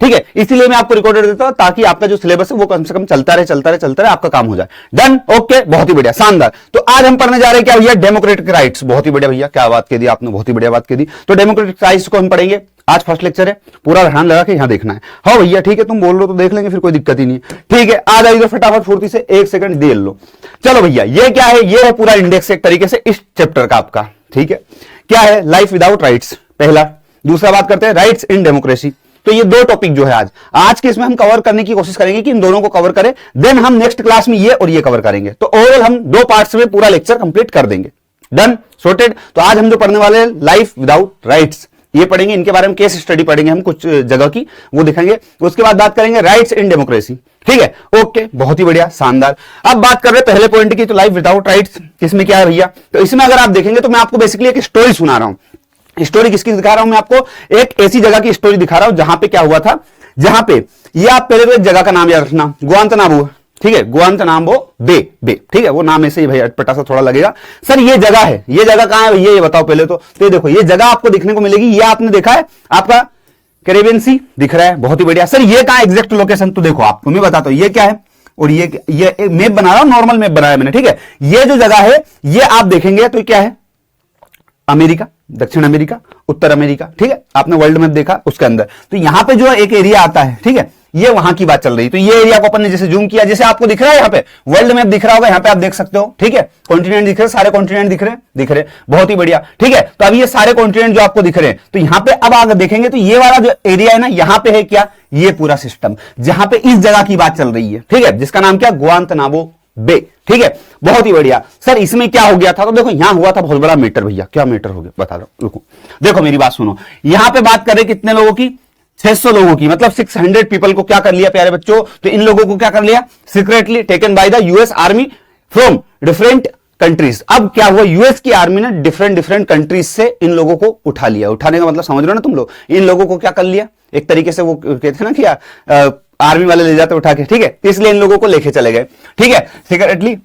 ठीक है, इसीलिए मैं आपको रिकॉर्डेड देता हूं ताकि आपका जो सिलेबस है वो कम से कम चलता रहे, आपका काम हो जाए। डन, ओके, बहुत ही बढ़िया, शानदार। तो आज हम पढ़ने जा रहे हैं क्या भैया, डेमोक्रेटिक राइट्स। बहुत ही बढ़िया भैया, क्या बात कह दी आपने, बहुत ही बढ़िया बात कह दी। तो डेमोक्रेटिक राइट्स को हम पढ़ेंगे, आज फर्स्ट लेक्चर है, पूरा ध्यान लगा के यहां देखना है। हाँ भैया ठीक है, तुम बोल रहे हो तो देख लेंगे, फिर कोई दिक्कत ही नहीं। ठीक है, आ जाइए फटाफट फुर्ती से, 1 सेकंड दे लो। चलो भैया, ये क्या है, ये है पूरा इंडेक्स एक तरीके से इस चैप्टर का आपका। ठीक है, क्या है, लाइफ विदाउट राइट्स पहला। दूसरा बात करते हैं राइट्स इन डेमोक्रेसी। तो ये दो टॉपिक जो है आज के इसमें हम कवर करने की कोशिश करेंगे कि इन दोनों को कवर करें, देन हम नेक्स्ट क्लास में ये और ये कवर करेंगे। तो ओवरऑल हम 2 पार्ट्स में पूरा लेक्चर कंप्लीट कर देंगे। Done, sorted. तो आज हम जो पढ़ने वाले हैं लाइफ विदाउट राइट्स, ये पढ़ेंगे, इनके बारे में केस स्टडी पढ़ेंगे हम कुछ जगह की, वो दिखाएंगे। उसके बाद बात करेंगे राइट्स इन डेमोक्रेसी। ठीक है, ओके, बहुत ही बढ़िया, शानदार। अब बात कर रहे हैं पहले पॉइंट की, तो लाइफ विदाउट राइट्स इसमें क्या है भैया। तो इसमें अगर आप देखेंगे तो मैं आपको बेसिकली एक स्टोरी सुना रहा हूं। स्टोरी किसकी दिखा रहा हूं मैं आपको, एक ऐसी जगह की स्टोरी दिखा रहा हूं जहां पे क्या हुआ था, जहां पे ये आप पहले तो एक जगगह का नाम याद रखना, गुआंतनामो। ठीक है, गुआंतनामो बे। ठीक है, वो नाम ऐसे ही भैया अटपटा सा थोड़ा लगेगा। सर ये जगह है, ये जगह कहां है भैया, ये बताओ पहले तो ये देखो, ये जगह आपको दिखने को मिलेगी, ये आपने देखा है आपका कैरेबियन सी दिख रहा है, बहुत ही बढ़िया। सर ये कहां एग्जैक्ट लोकेशन, तो देखो आपको मैं बताता हूं ये क्या है, और ये मैप बना रहा हूं, नॉर्मल मैप बनाया मैंने। ठीक है, ये जो जगह है ये आप देखेंगे तो क्या है, अमेरिका, दक्षिण अमेरिका, उत्तर अमेरिका। ठीक है, आपने वर्ल्ड मैप देखा उसके अंदर, तो यहां पे जो एक एरिया आता है, ठीक है, ये वहां की बात चल रही है। तो ये एरिया को अपन ने जैसे जूम किया, जैसे आपको दिख रहा है यहाँ पे वर्ल्ड मैप दिख रहा होगा, यहाँ पे आप देख सकते हो। ठीक है, कॉन्टिनेंट दिख रहे, सारे कॉन्टिनेंट दिख रहे, बहुत ही बढ़िया। ठीक है, तो अब ये सारे कॉन्टिनेंट जो आपको दिख रहे हैं, तो यहाँ पे अब आगे देखेंगे तो ये वाला जो एरिया है ना, यहाँ पे है क्या, ये पूरा सिस्टम जहां पे इस जगह की बात चल रही है। ठीक है, जिसका नाम क्या, गुआंतनामो बे। ठीक है, बहुत ही बढ़िया। सर इसमें क्या हो गया था, तो देखो यहां हुआ था बहुत बड़ा मैटर भैया। क्या मैटर हो गया बता दो, देखो मेरी बात सुनो। यहां पे बात करें कितने लोगों की, 600 लोगों की, मतलब 600 पीपल को क्या कर लिया प्यारे बच्चों, तो इन लोगों को क्या कर लिया, secretly taken by the US army from different countries. अब क्या हुआ, यूएस की आर्मी ने डिफरेंट कंट्रीज से इन लोगों को उठा लिया। उठाने का मतलब समझ रहे हो ना तुम लोग, इन लोगों को क्या कर लिया, एक तरीके से वो कहते हैं ना कि आर्मी वाले ले जाते उठा के। ठीक है, इसलिए इन लोगों को लेके चले गए। ठीक है, सीक्रेटली,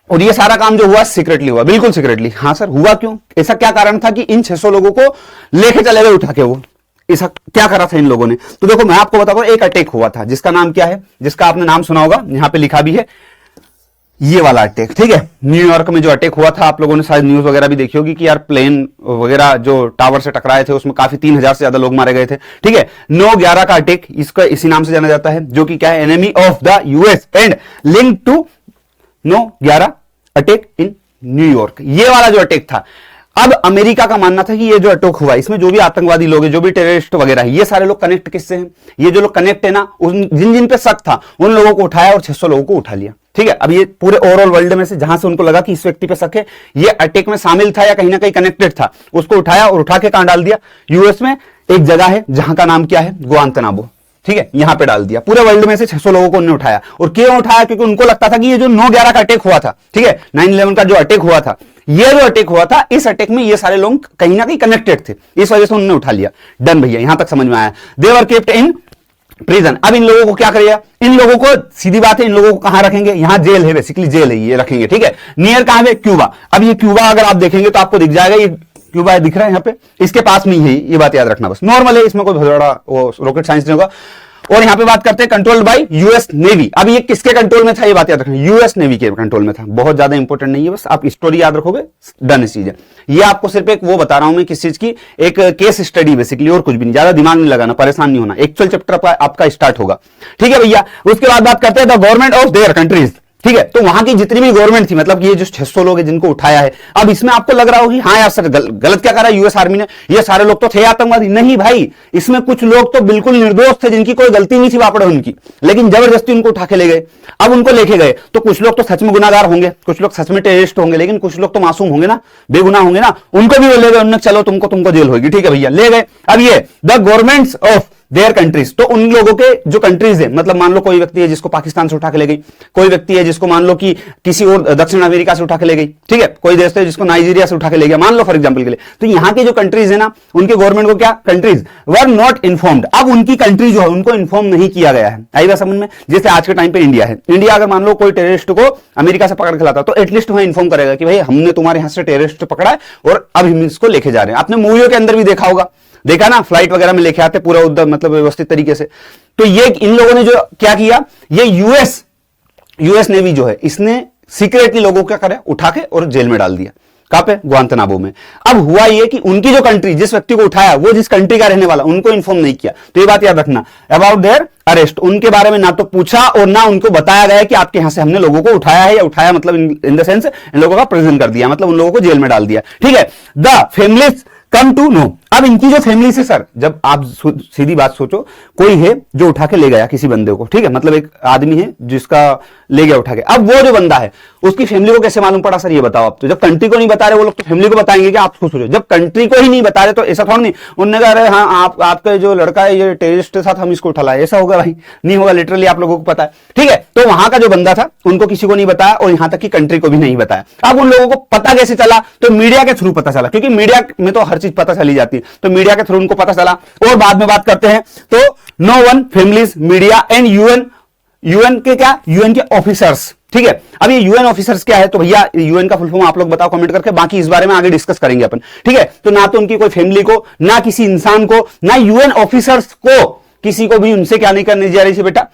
और ये सारा काम जो हुआ सीक्रेटली हुआ, बिल्कुल सीक्रेटली। हाँ सर हुआ क्यों, ऐसा क्या कारण था कि इन 600 लोगों को लेके चले गए उठा के, वो ऐसा क्या करा था इन लोगों ने। तो देखो मैं आपको बताऊं, एक अटैक हुआ था जिसका नाम क्या है, जिसका आपने नाम सुना होगा, यहां पे लिखा भी है, ये वाला अटैक। ठीक है, न्यूयॉर्क में जो अटैक हुआ था, आप लोगों ने शायद न्यूज वगैरह भी देखी होगी कि यार प्लेन वगैरह जो टावर से टकराए थे उसमें काफी 3000 से ज्यादा लोग मारे गए थे। ठीक है, 9/11 का अटैक, इसका इसी नाम से जाना जाता है, जो कि क्या है, enemy of the US and link to 9/11 attack in New York. ये वाला जो अटैक था, अब अमेरिका का मानना था कि ये जो अटैक हुआ इसमें जो भी आतंकवादी लोग हैं, जो भी टेररिस्ट वगैरह है, ये सारे लोग कनेक्ट किससे हैं, ये जो लोग कनेक्ट है ना, जिन जिन पे शक था उन लोगों को उठाया और 600 लोगों को उठा लिया। ठीक है, अब ये पूरे ओवरऑल वर्ल्ड में से जहां से उनको लगा कि इस व्यक्ति पे शक है, ये अटैक में शामिल था या कहीं ना कहीं कनेक्टेड था, उसको उठाया और उठा के कहां डाल दिया, यूएस में एक जगह है जहां का नाम क्या है, गुआंतनामो। ठीक है, यहां पे डाल दिया। पूरे वर्ल्ड में से 600 लोगों को उन्होंने उठाया। और क्यों उठाया, क्योंकि उनको लगता था कि ये जो 9/11 का अटैक हुआ था, ठीक है, 9/11 का जो अटैक हुआ था, ये जो अटैक हुआ था, इस अटैक में ये सारे लोग कहीं ना कहीं कनेक्टेड थे, इस वजह से उन्होंने उठा लिया। डन भैया, यहां तक समझ में आया। दे वर केप्ट इन प्रिजन। अब इन लोगों को क्या करेगा, इन लोगों को सीधी बात है, इन लोगों को कहां रखेंगे, यहां जेल है, बेसिकली जेल है, ये रखेंगे। ठीक है, नियर कहां है, क्यूबा। अब ये क्यूबा अगर आप देखेंगे तो आपको दिख जाएगा, ये क्यूबा दिख रहा है यहाँ पे, इसके पास में ही है, ये बात याद रखना बस, नॉर्मल है, इसमें कोई बड़ा वो रॉकेट साइंस नहीं होगा। और यहां पे बात करते हैं कंट्रोल्ड बाय यूएस नेवी। अब ये किसके कंट्रोल में था, ये बात याद रखना, यूएस नेवी के कंट्रोल में था। बहुत ज्यादा इंपॉर्टेंट नहीं है, बस आप स्टोरी याद रखोगे, डन चीज है। ये आपको सिर्फ एक वो बता रहा हूं मैं किस चीज की, एक केस स्टडी बेसिकली, और कुछ भी नहीं, ज्यादा दिमाग नहीं लगाना, परेशान नहीं होना, एक्चुअल चैप्टर आपका स्टार्ट होगा। ठीक है भैया, उसके बाद बात करते हैं the government of their countries. ठीक है, तो वहां की जितनी भी गवर्नमेंट थी, मतलब ये जो 600 लोग हैं जिनको उठाया है, अब इसमें आपको लग रहा होगी हाँ यार सर गलत क्या करा यूएस आर्मी ने, ये सारे लोग तो थे आतंकवादी। नहीं भाई, इसमें कुछ लोग तो बिल्कुल निर्दोष थे, जिनकी कोई गलती नहीं थी वापड़ उनकी, लेकिन जबरदस्ती उनको उठा के ले गए। अब उनको लेके गए तो कुछ लोग तो सच में गुनाहगार होंगे, कुछ लोग सच में टेररिस्ट होंगे, लेकिन कुछ लोग तो मासूम होंगे ना, बेगुनाह होंगे ना, उनको भी वो ले गए। उन्होंने चलो तुमको जेल होगी। ठीक है भैया, ले गए। अब ये the governments of their countries, तो उन लोगों के जो कंट्रीज है, मतलब मान लो कोई व्यक्ति है जिसको पाकिस्तान से उठा के ले गई, कोई व्यक्ति है जिसको मान लो कि किसी और दक्षिण अमेरिका से उठा के ले गई। ठीक है, कोई देश है जिसको नाइजीरिया से उठा के ले गया, मान लो फॉर एग्जांपल के लिए। तो यहाँ के जो कंट्रीज है ना, उनके गवर्नमेंट को क्या, कंट्रीज वर नॉट इन्फॉर्म्ड। अब उनकी कंट्री जो है उनको इन्फॉर्म नहीं किया गया है। आई बात समझ में, जैसे आज के टाइम पे इंडिया है, इंडिया अगर मान लो कोई टेररिस्ट को अमेरिका से पकड़ के लाता, तो एटलीस्ट वह इन्फॉर्म करेगा कि भाई हमने तुम्हारे यहां से टेररिस्ट पकड़ा है और अब हम इसको लेके जा रहे हैं। आपने मूवियों के अंदर भी देखा होगा, देखा ना, फ्लाइट वगैरह में लेके आते पूरा उधर, मतलब व्यवस्थित तरीके से। तो ये इन लोगों ने जो क्या किया, ये यूएस नेवी जो है, इसने सीक्रेटली लोगों को क्या करा, उठा के और जेल में डाल दिया। कहां पे? ग्वांतनामो में। अब हुआ ये कि उनकी जो कंट्री, जिस व्यक्ति को उठाया, वो जिस कंट्री का रहने वाला, उनको इन्फॉर्म नहीं किया। तो ये बात याद रखना, अबाउट देयर अरेस्ट, उनके बारे में ना तो पूछा और ना उनको बताया गया कि आपके यहां से हमने लोगों को उठाया है, या उठाया मतलब इन द सेंस इन लोगों का प्रेजेंट कर दिया, मतलब उन लोगों को जेल में डाल दिया। ठीक है, the families come to know. अब इनकी जो फैमिली से सर, जब आप सीधी बात सोचो, कोई है जो उठा के ले गया किसी बंदे को, ठीक है, मतलब एक आदमी है जिसका ले गया उठा के। अब वो जो बंदा है उसकी फैमिली को कैसे मालूम पड़ा सर, ये बताओ आप। तो जब कंट्री को नहीं बता रहे वो लोग, तो फैमिली को बताएंगे कि आप सोचो। जब कंट्री को ही नहीं बता रहे तो ऐसा थोड़ा नहीं, उन्होंने कहा अरे हाँ आपका जो लड़का है ये टेररिस्ट के साथ, हम इसको उठा लाए, ऐसा होगा भाई? नहीं होगा, लिटरली आप लोगों को पता है। ठीक है, तो वहां का जो बंदा था उनको किसी को नहीं बताया, और यहां तक कि कंट्री को भी नहीं बताया। अब उन लोगों को पता कैसे चला? तो मीडिया के थ्रू पता चला, क्योंकि मीडिया में तो हर चीज पता चली जाती है, तो मीडिया के थ्रू उनको पता चला। और बाद में बात करते हैं, तो no one, families, media and UN के क्या, यूएन के ऑफिसर्स। ठीक है, अब ये यूएन ऑफिसर्स क्या है? तो भैया यूएन का फुल फॉर्म आप लोग बताओ कमेंट करके, बाकी इस बारे में आगे डिस्कस करेंगे अपन। ठीक है, तो ना तो उनकी कोई फैमिली को, ना किसी इंसान को, ना यूएन ऑफिसर्स को, किसी को भी उनसे क्या नहीं करने जा रही थी बेटा,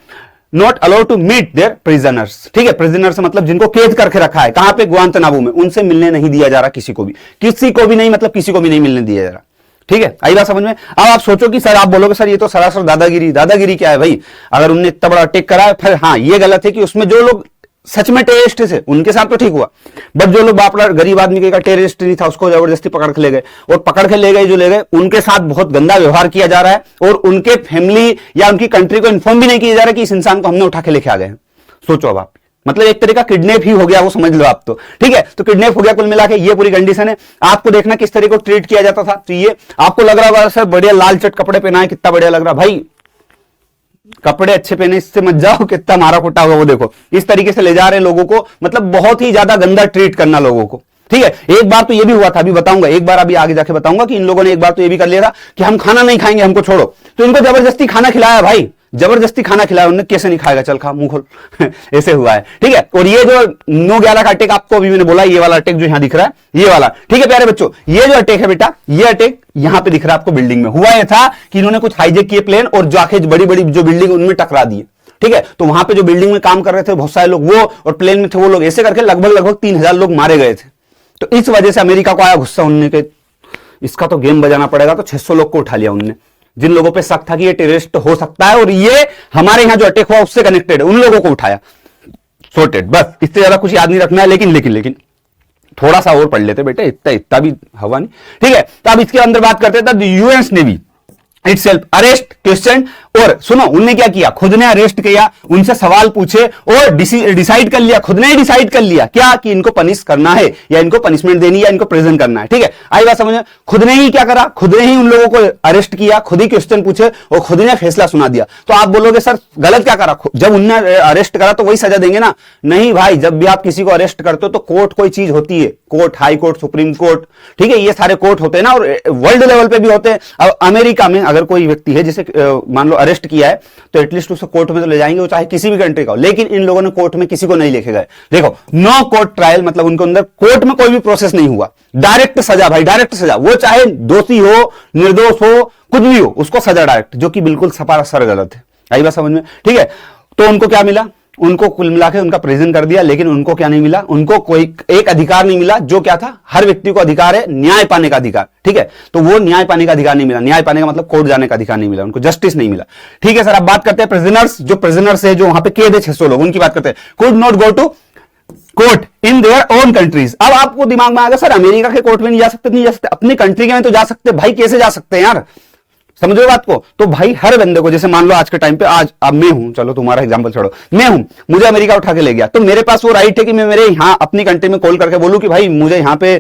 not allowed to meet their prisoners. ठीक है, प्रिजनर्स मतलब जिनको कैद करके रखा है, कहां पे? ग्वांतनामो में। उनसे मिलने नहीं दिया जा रहा किसी को भी, किसी को भी नहीं, मतलब किसी को भी नहीं मिलने दिया जा रहा। ठीक है, आई बात समझ में? अब आप सोचो कि सर, आप बोलोगे सर ये तो सरासर दादागिरी क्या है भाई? अगर उनने इतना बड़ा अटैक करा है, फिर हाँ ये गलत है कि उसमें जो लोग सच में टेररिस्ट थे उनके साथ तो ठीक हुआ, बट जो लोग बापड़ा गरीब आदमी का टेररिस्ट नहीं था उसको जबरदस्ती पकड़ के ले गए, और पकड़ के ले गए जो ले गए उनके साथ बहुत गंदा व्यवहार किया जा रहा है, और उनके फैमिली या उनकी कंट्री को इन्फॉर्म भी नहीं किया जा रहा कि इस इंसान को हमने उठा के लेके आ गए हैं। सोचो अब आप, मतलब एक तरह का किडनैप ही हो गया, वो समझ लो आप। तो ठीक है, तो किडनैप हो गया कुल मिला के, ये पूरी कंडीशन है। आपको देखना किस तरह को ट्रीट किया जाता था। तो ये आपको लग रहा होगा सर बढ़िया लाल चट कपड़े पहना है, कितना बढ़िया लग रहा भाई, कपड़े अच्छे पहने, इससे मत जाओ, कितना मारा कुटा होगा वो देखो। इस तरीके से ले जा रहे लोगों को, मतलब बहुत ही ज्यादा गंदा ट्रीट करना लोगों को। ठीक है, एक बार तो ये भी हुआ था, अभी बताऊंगा, एक बार अभी आगे जाके बताऊंगा कि इन लोगों ने एक बार तो ये भी कर लिया था कि हम खाना नहीं खाएंगे, हमको छोड़ो। तो इनको जबरदस्ती खाना खिलाया भाई, जबरदस्ती खाना खिलाया उन्होंने, कैसे नहीं खाएगा, चल खा मुंह खोल ऐसे हुआ है। ठीक है, और ये जो 9/11 का अटैक आपको अभी मैंने बोला, ये वाला अटैक जो यहां दिख रहा है, ये वाला, ठीक है प्यारे बच्चों, ये जो अटैक है बेटा, ये अटैक यहां पे दिख रहा है आपको बिल्डिंग में। हुआ यह था कि इन्होंने कुछ हाईजेक किए प्लेन और जाके बड़ी बड़ी जो बिल्डिंग उनमें टकरा दिए। ठीक है, तो वहां पे जो बिल्डिंग में काम कर रहे थे बहुत सारे लोग, वो और प्लेन में थे वो लोग, ऐसे करके लगभग 3000 लोग मारे गए थे। तो इस वजह से अमेरिका को आया गुस्सा, उनने के इसका तो गेम बजाना पड़ेगा, तो 600 लोग को उठा लिया उनने, जिन लोगों पे शक था कि ये टेररिस्ट हो सकता है और ये हमारे यहां जो अटैक हुआ उससे कनेक्टेड है, उन लोगों को उठाया, सॉर्टेड। बस इससे ज्यादा कुछ याद नहीं रखना है, लेकिन थोड़ा सा और पढ़ लेते बेटे, इतना भी हवा नहीं। ठीक है, तो अब इसके अंदर बात करते थे US navy itself arrest question, और सुनो उनने क्या किया, खुद ने अरेस्ट किया, उनसे सवाल पूछे और डिसाइड कर लिया, खुद ने ही डिसाइड कर लिया क्या कि इनको पनिश करना है या इनको पनिशमेंट देनी या इनको प्रेजेंट करना है। ठीक है, आई बात समझ में? खुद ने ही क्या करा, खुद ने ही उन लोगों को अरेस्ट किया, खुद ही क्वेश्चन पूछे और खुद ने फैसला सुना दिया। तो आप बोलोगे सर गलत क्या करा, जब उनने अरेस्ट करा तो वही सजा देंगे ना? नहीं भाई, जब भी आप किसी को अरेस्ट करते हो तो कोर्ट कोई चीज होती है, court, high court, supreme court, ठीक है, ये सारे कोर्ट होते हैं ना, और वर्ल्ड लेवल पे भी होते हैं। अब अमेरिका में अगर कोई व्यक्ति है जिसे मान लो अरेस्ट किया है, तो एटलीस्ट उसे कोर्ट में तो ले जाएंगे, वो चाहे किसी भी कंट्री का हो, लेकिन इन लोगों ने कोर्ट में किसी को नहीं लेके गए। देखो, नो कोर्ट ट्रायल, मतलब उनके अंदर कोर्ट में कोई भी प्रोसेस नहीं हुआ, डायरेक्ट सजा भाई, डायरेक्ट सजा, वो चाहे दोषी हो, निर्दोष हो, कुछ भी हो, उसको सजा डायरेक्ट, जो कि बिल्कुल सपासर गलत है। आई बात समझ में? ठीक है, तो उनको क्या मिला, उनको कुल मिला के उनका प्रेजेंट कर दिया, लेकिन उनको क्या नहीं मिला, उनको कोई एक अधिकार नहीं मिला, जो क्या था, हर व्यक्ति को अधिकार है न्याय पाने का अधिकार। ठीक है, तो वो न्याय पाने का अधिकार नहीं मिला, न्याय पाने का मतलब कोर्ट जाने का अधिकार नहीं मिला, उनको जस्टिस नहीं मिला। ठीक है सर, अब बात करते हैं प्रिजनर्स, जो प्रिजनर्स है, जो वहां पे कैद है 600 लोग, उनकी बात करते हैं। Could not go to court in their own countries. अब आपको दिमाग में आएगा सर अमेरिका के कोर्ट में नहीं जा सकते, नहीं जा सकते, अपनी कंट्री के में तो जा सकते भाई, कैसे जा सकते हैं यार, समझो बात को? तो भाई हर बंदे को, जैसे मान लो आज के टाइम पे, आज अब मैं हूं, चलो तुम्हारा एग्जांपल छोड़ो, मैं हूं, मुझे अमेरिका उठा के ले गया, तो मेरे पास वो राइट है कि मैं मेरे यहाँ अपनी कंट्री में कॉल करके बोलूं कि भाई मुझे यहाँ पे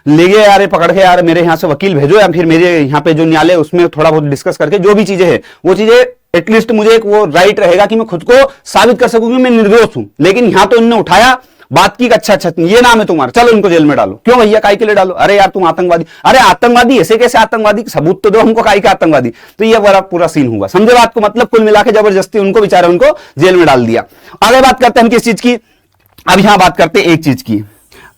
ले गए यार, पकड़ के यार, मेरे यहाँ से वकील भेजो, या फिर मेरे यहाँ पे जो न्यायालय उसमें थोड़ा बहुत डिस्कस करके जो भी चीजें है वो चीजें, एटलीस्ट मुझे एक वो राइट रहेगा कि मैं खुद को साबित कर सकूं कि मैं निर्दोष हूं। लेकिन यहां तो इन्होंने उठाया, बात की अच्छा ये नाम है तुम्हारा, चलो इनको जेल में डालो। क्यों भैया, काहे के लिए डालो? अरे यार तुम आतंकवादी, अरे आतंकवादी ऐसे कैसे आतंकवादी, सबूत तो दो हमको काहे के आतंकवादी। तो ये बड़ा पूरा सीन हुआ, समझे बात को? मतलब कुल मिला के जबरदस्ती उनको बेचारे उनको जेल में डाल दिया। आगे बात करते हैं हम किस चीज की, अब यहां बात करते हैं एक चीज की,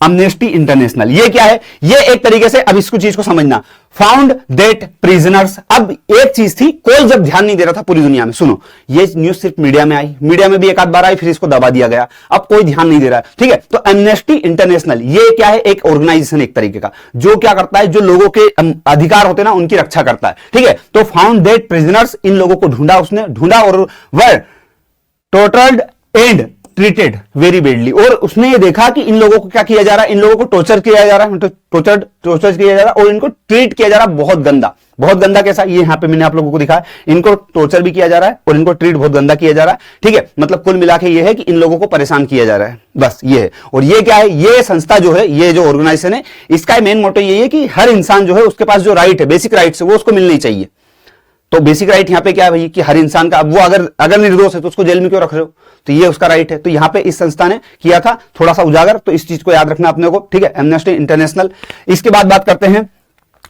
अमनेस्टी इंटरनेशनल, ये क्या है? ये एक तरीके से, अब इसको चीज को समझना, फाउंड दैट प्रिजनर्स। अब एक चीज थी, कोई जब ध्यान नहीं दे रहा था पूरी दुनिया में, सुनो, ये न्यूज सिर्फ मीडिया में आई, मीडिया में भी एक आध बार आई, फिर इसको दबा दिया गया, अब कोई ध्यान नहीं दे रहा है, ठीक है। तो अमनेस्टी इंटरनेशनल ये क्या है? एक ऑर्गेनाइजेशन एक तरीके का, जो क्या करता है, जो लोगों के अधिकार होते हैं ना, उनकी रक्षा करता है, ठीक है। तो फाउंड दैट प्रिजनर्स, इन लोगों को ढूंढा, उसने ढूंढा, और were tortured and treated very badly, और उसने ये देखा कि इन लोगों को क्या किया जा रहा है, इन लोगों को टॉर्चर किया जा रहा है, टॉर्चर किया जा रहा है, और इनको ट्रीट किया जा रहा है बहुत गंदा। बहुत गंदा कैसा? ये यहां पे मैंने आप लोगों को दिखाया, इनको टॉर्चर भी किया जा रहा है और इनको ट्रीट बहुत गंदा किया जा रहा है, ठीक है। मतलब कुल मिला के ये है कि इन लोगों को परेशान किया जा रहा है, बस ये है। और ये क्या है? ये संस्था जो है, ये जो ऑर्गेनाइजेशन है, इसका मेन मोटो ये है कि हर इंसान जो है उसके पास जो राइट है, बेसिक राइट्स है, वो उसको मिलनी चाहिए। तो बेसिक राइट यहां पे क्या है भाई, कि हर इंसान का, अब वो अगर निर्दोष है तो उसको जेल में क्यों रख रहे हो, तो ये उसका राइट है। तो यहां पे इस संस्था ने किया था थोड़ा सा उजागर, तो इस चीज को याद रखना अपने को, ठीक है, एमनेस्टी इंटरनेशनल। इसके बाद बात करते हैं,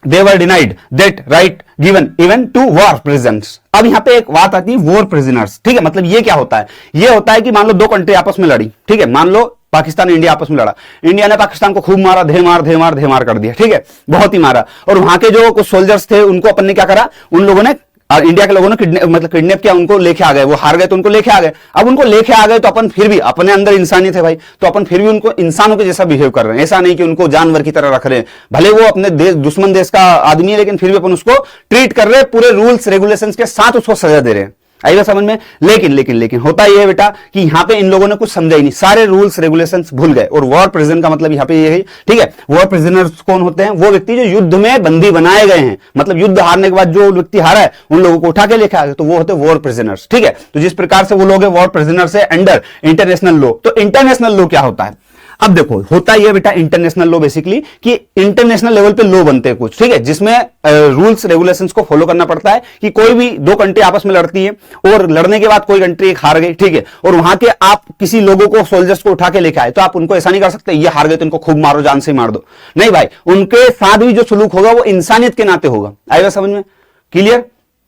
they were denied that right given even to war prisoners. अब यहां पे एक बात आती है, वॉर प्रिजनर्स, ठीक है। मतलब ये क्या होता है? ये होता है कि मान लो दो कंट्री आपस में लड़ी, ठीक है, मान लो पाकिस्तान इंडिया आपस में लड़ा, इंडिया ने पाकिस्तान को खूब मारा, धेमार कर दिया, ठीक है, बहुत ही मारा, और वहां के जो कुछ सोल्जर्स थे उनको अपन ने क्या करा, उन लोगों ने, और इंडिया के लोगों ने किडनैप किया, उनको लेके आ गए, वो हार गए तो उनको लेके आ गए। अब उनको लेके आ गए तो अपन फिर भी, अपने अंदर इंसानियत है भाई, तो अपन फिर भी उनको इंसानों के जैसा बिहेव कर रहे हैं, ऐसा नहीं कि उनको जानवर की तरह रख रहे हैं। भले वो अपने देश, दुश्मन देश का आदमी है, लेकिन फिर भी अपन उसको ट्रीट कर रहे हैं, पूरे रूल्स रेगुलेशंस के साथ उसको सजा दे रहे हैं। आई बात समझ में? लेकिन होता यह है बेटा कि यहां पे इन लोगों ने कुछ समझा ही नहीं, सारे रूल्स रेगुलेशंस भूल गए। और वॉर प्रिजन का मतलब यहां पे ये है, ठीक है, वॉर प्रिजनर्स कौन होते हैं? वो व्यक्ति जो युद्ध में बंदी बनाए गए हैं, मतलब युद्ध हारने के बाद जो व्यक्ति हारा है उन लोगों को उठा के लेके आ गए, तो वो होते हैं वॉर प्रिजनर्स, ठीक है। तो जिस प्रकार से वो लोग वॉर प्रिजनर्स है अंडर इंटरनेशनल लॉ। तो इंटरनेशनल लॉ क्या होता है? अब देखो, होता यह बेटा इंटरनेशनल लॉ बेसिकली कि इंटरनेशनल लेवल पे लॉ बनते हैं कुछ, ठीक है, जिसमें रूल्स रेगुलेशंस को फॉलो करना पड़ता है कि कोई भी दो कंट्री आपस में लड़ती है और लड़ने के बाद कोई कंट्री एक हार गई, ठीक है, और वहां के आप किसी लोगों को, सोल्जर्स को उठा के लेके आए, तो आप उनको ऐसा नहीं कर सकते ये हार गए तो इनको खूब मारो, जान से मार दो, नहीं भाई, उनके साथ भी जो सलूक होगा वो इंसानियत के नाते होगा। आई बात समझ में? क्लियर?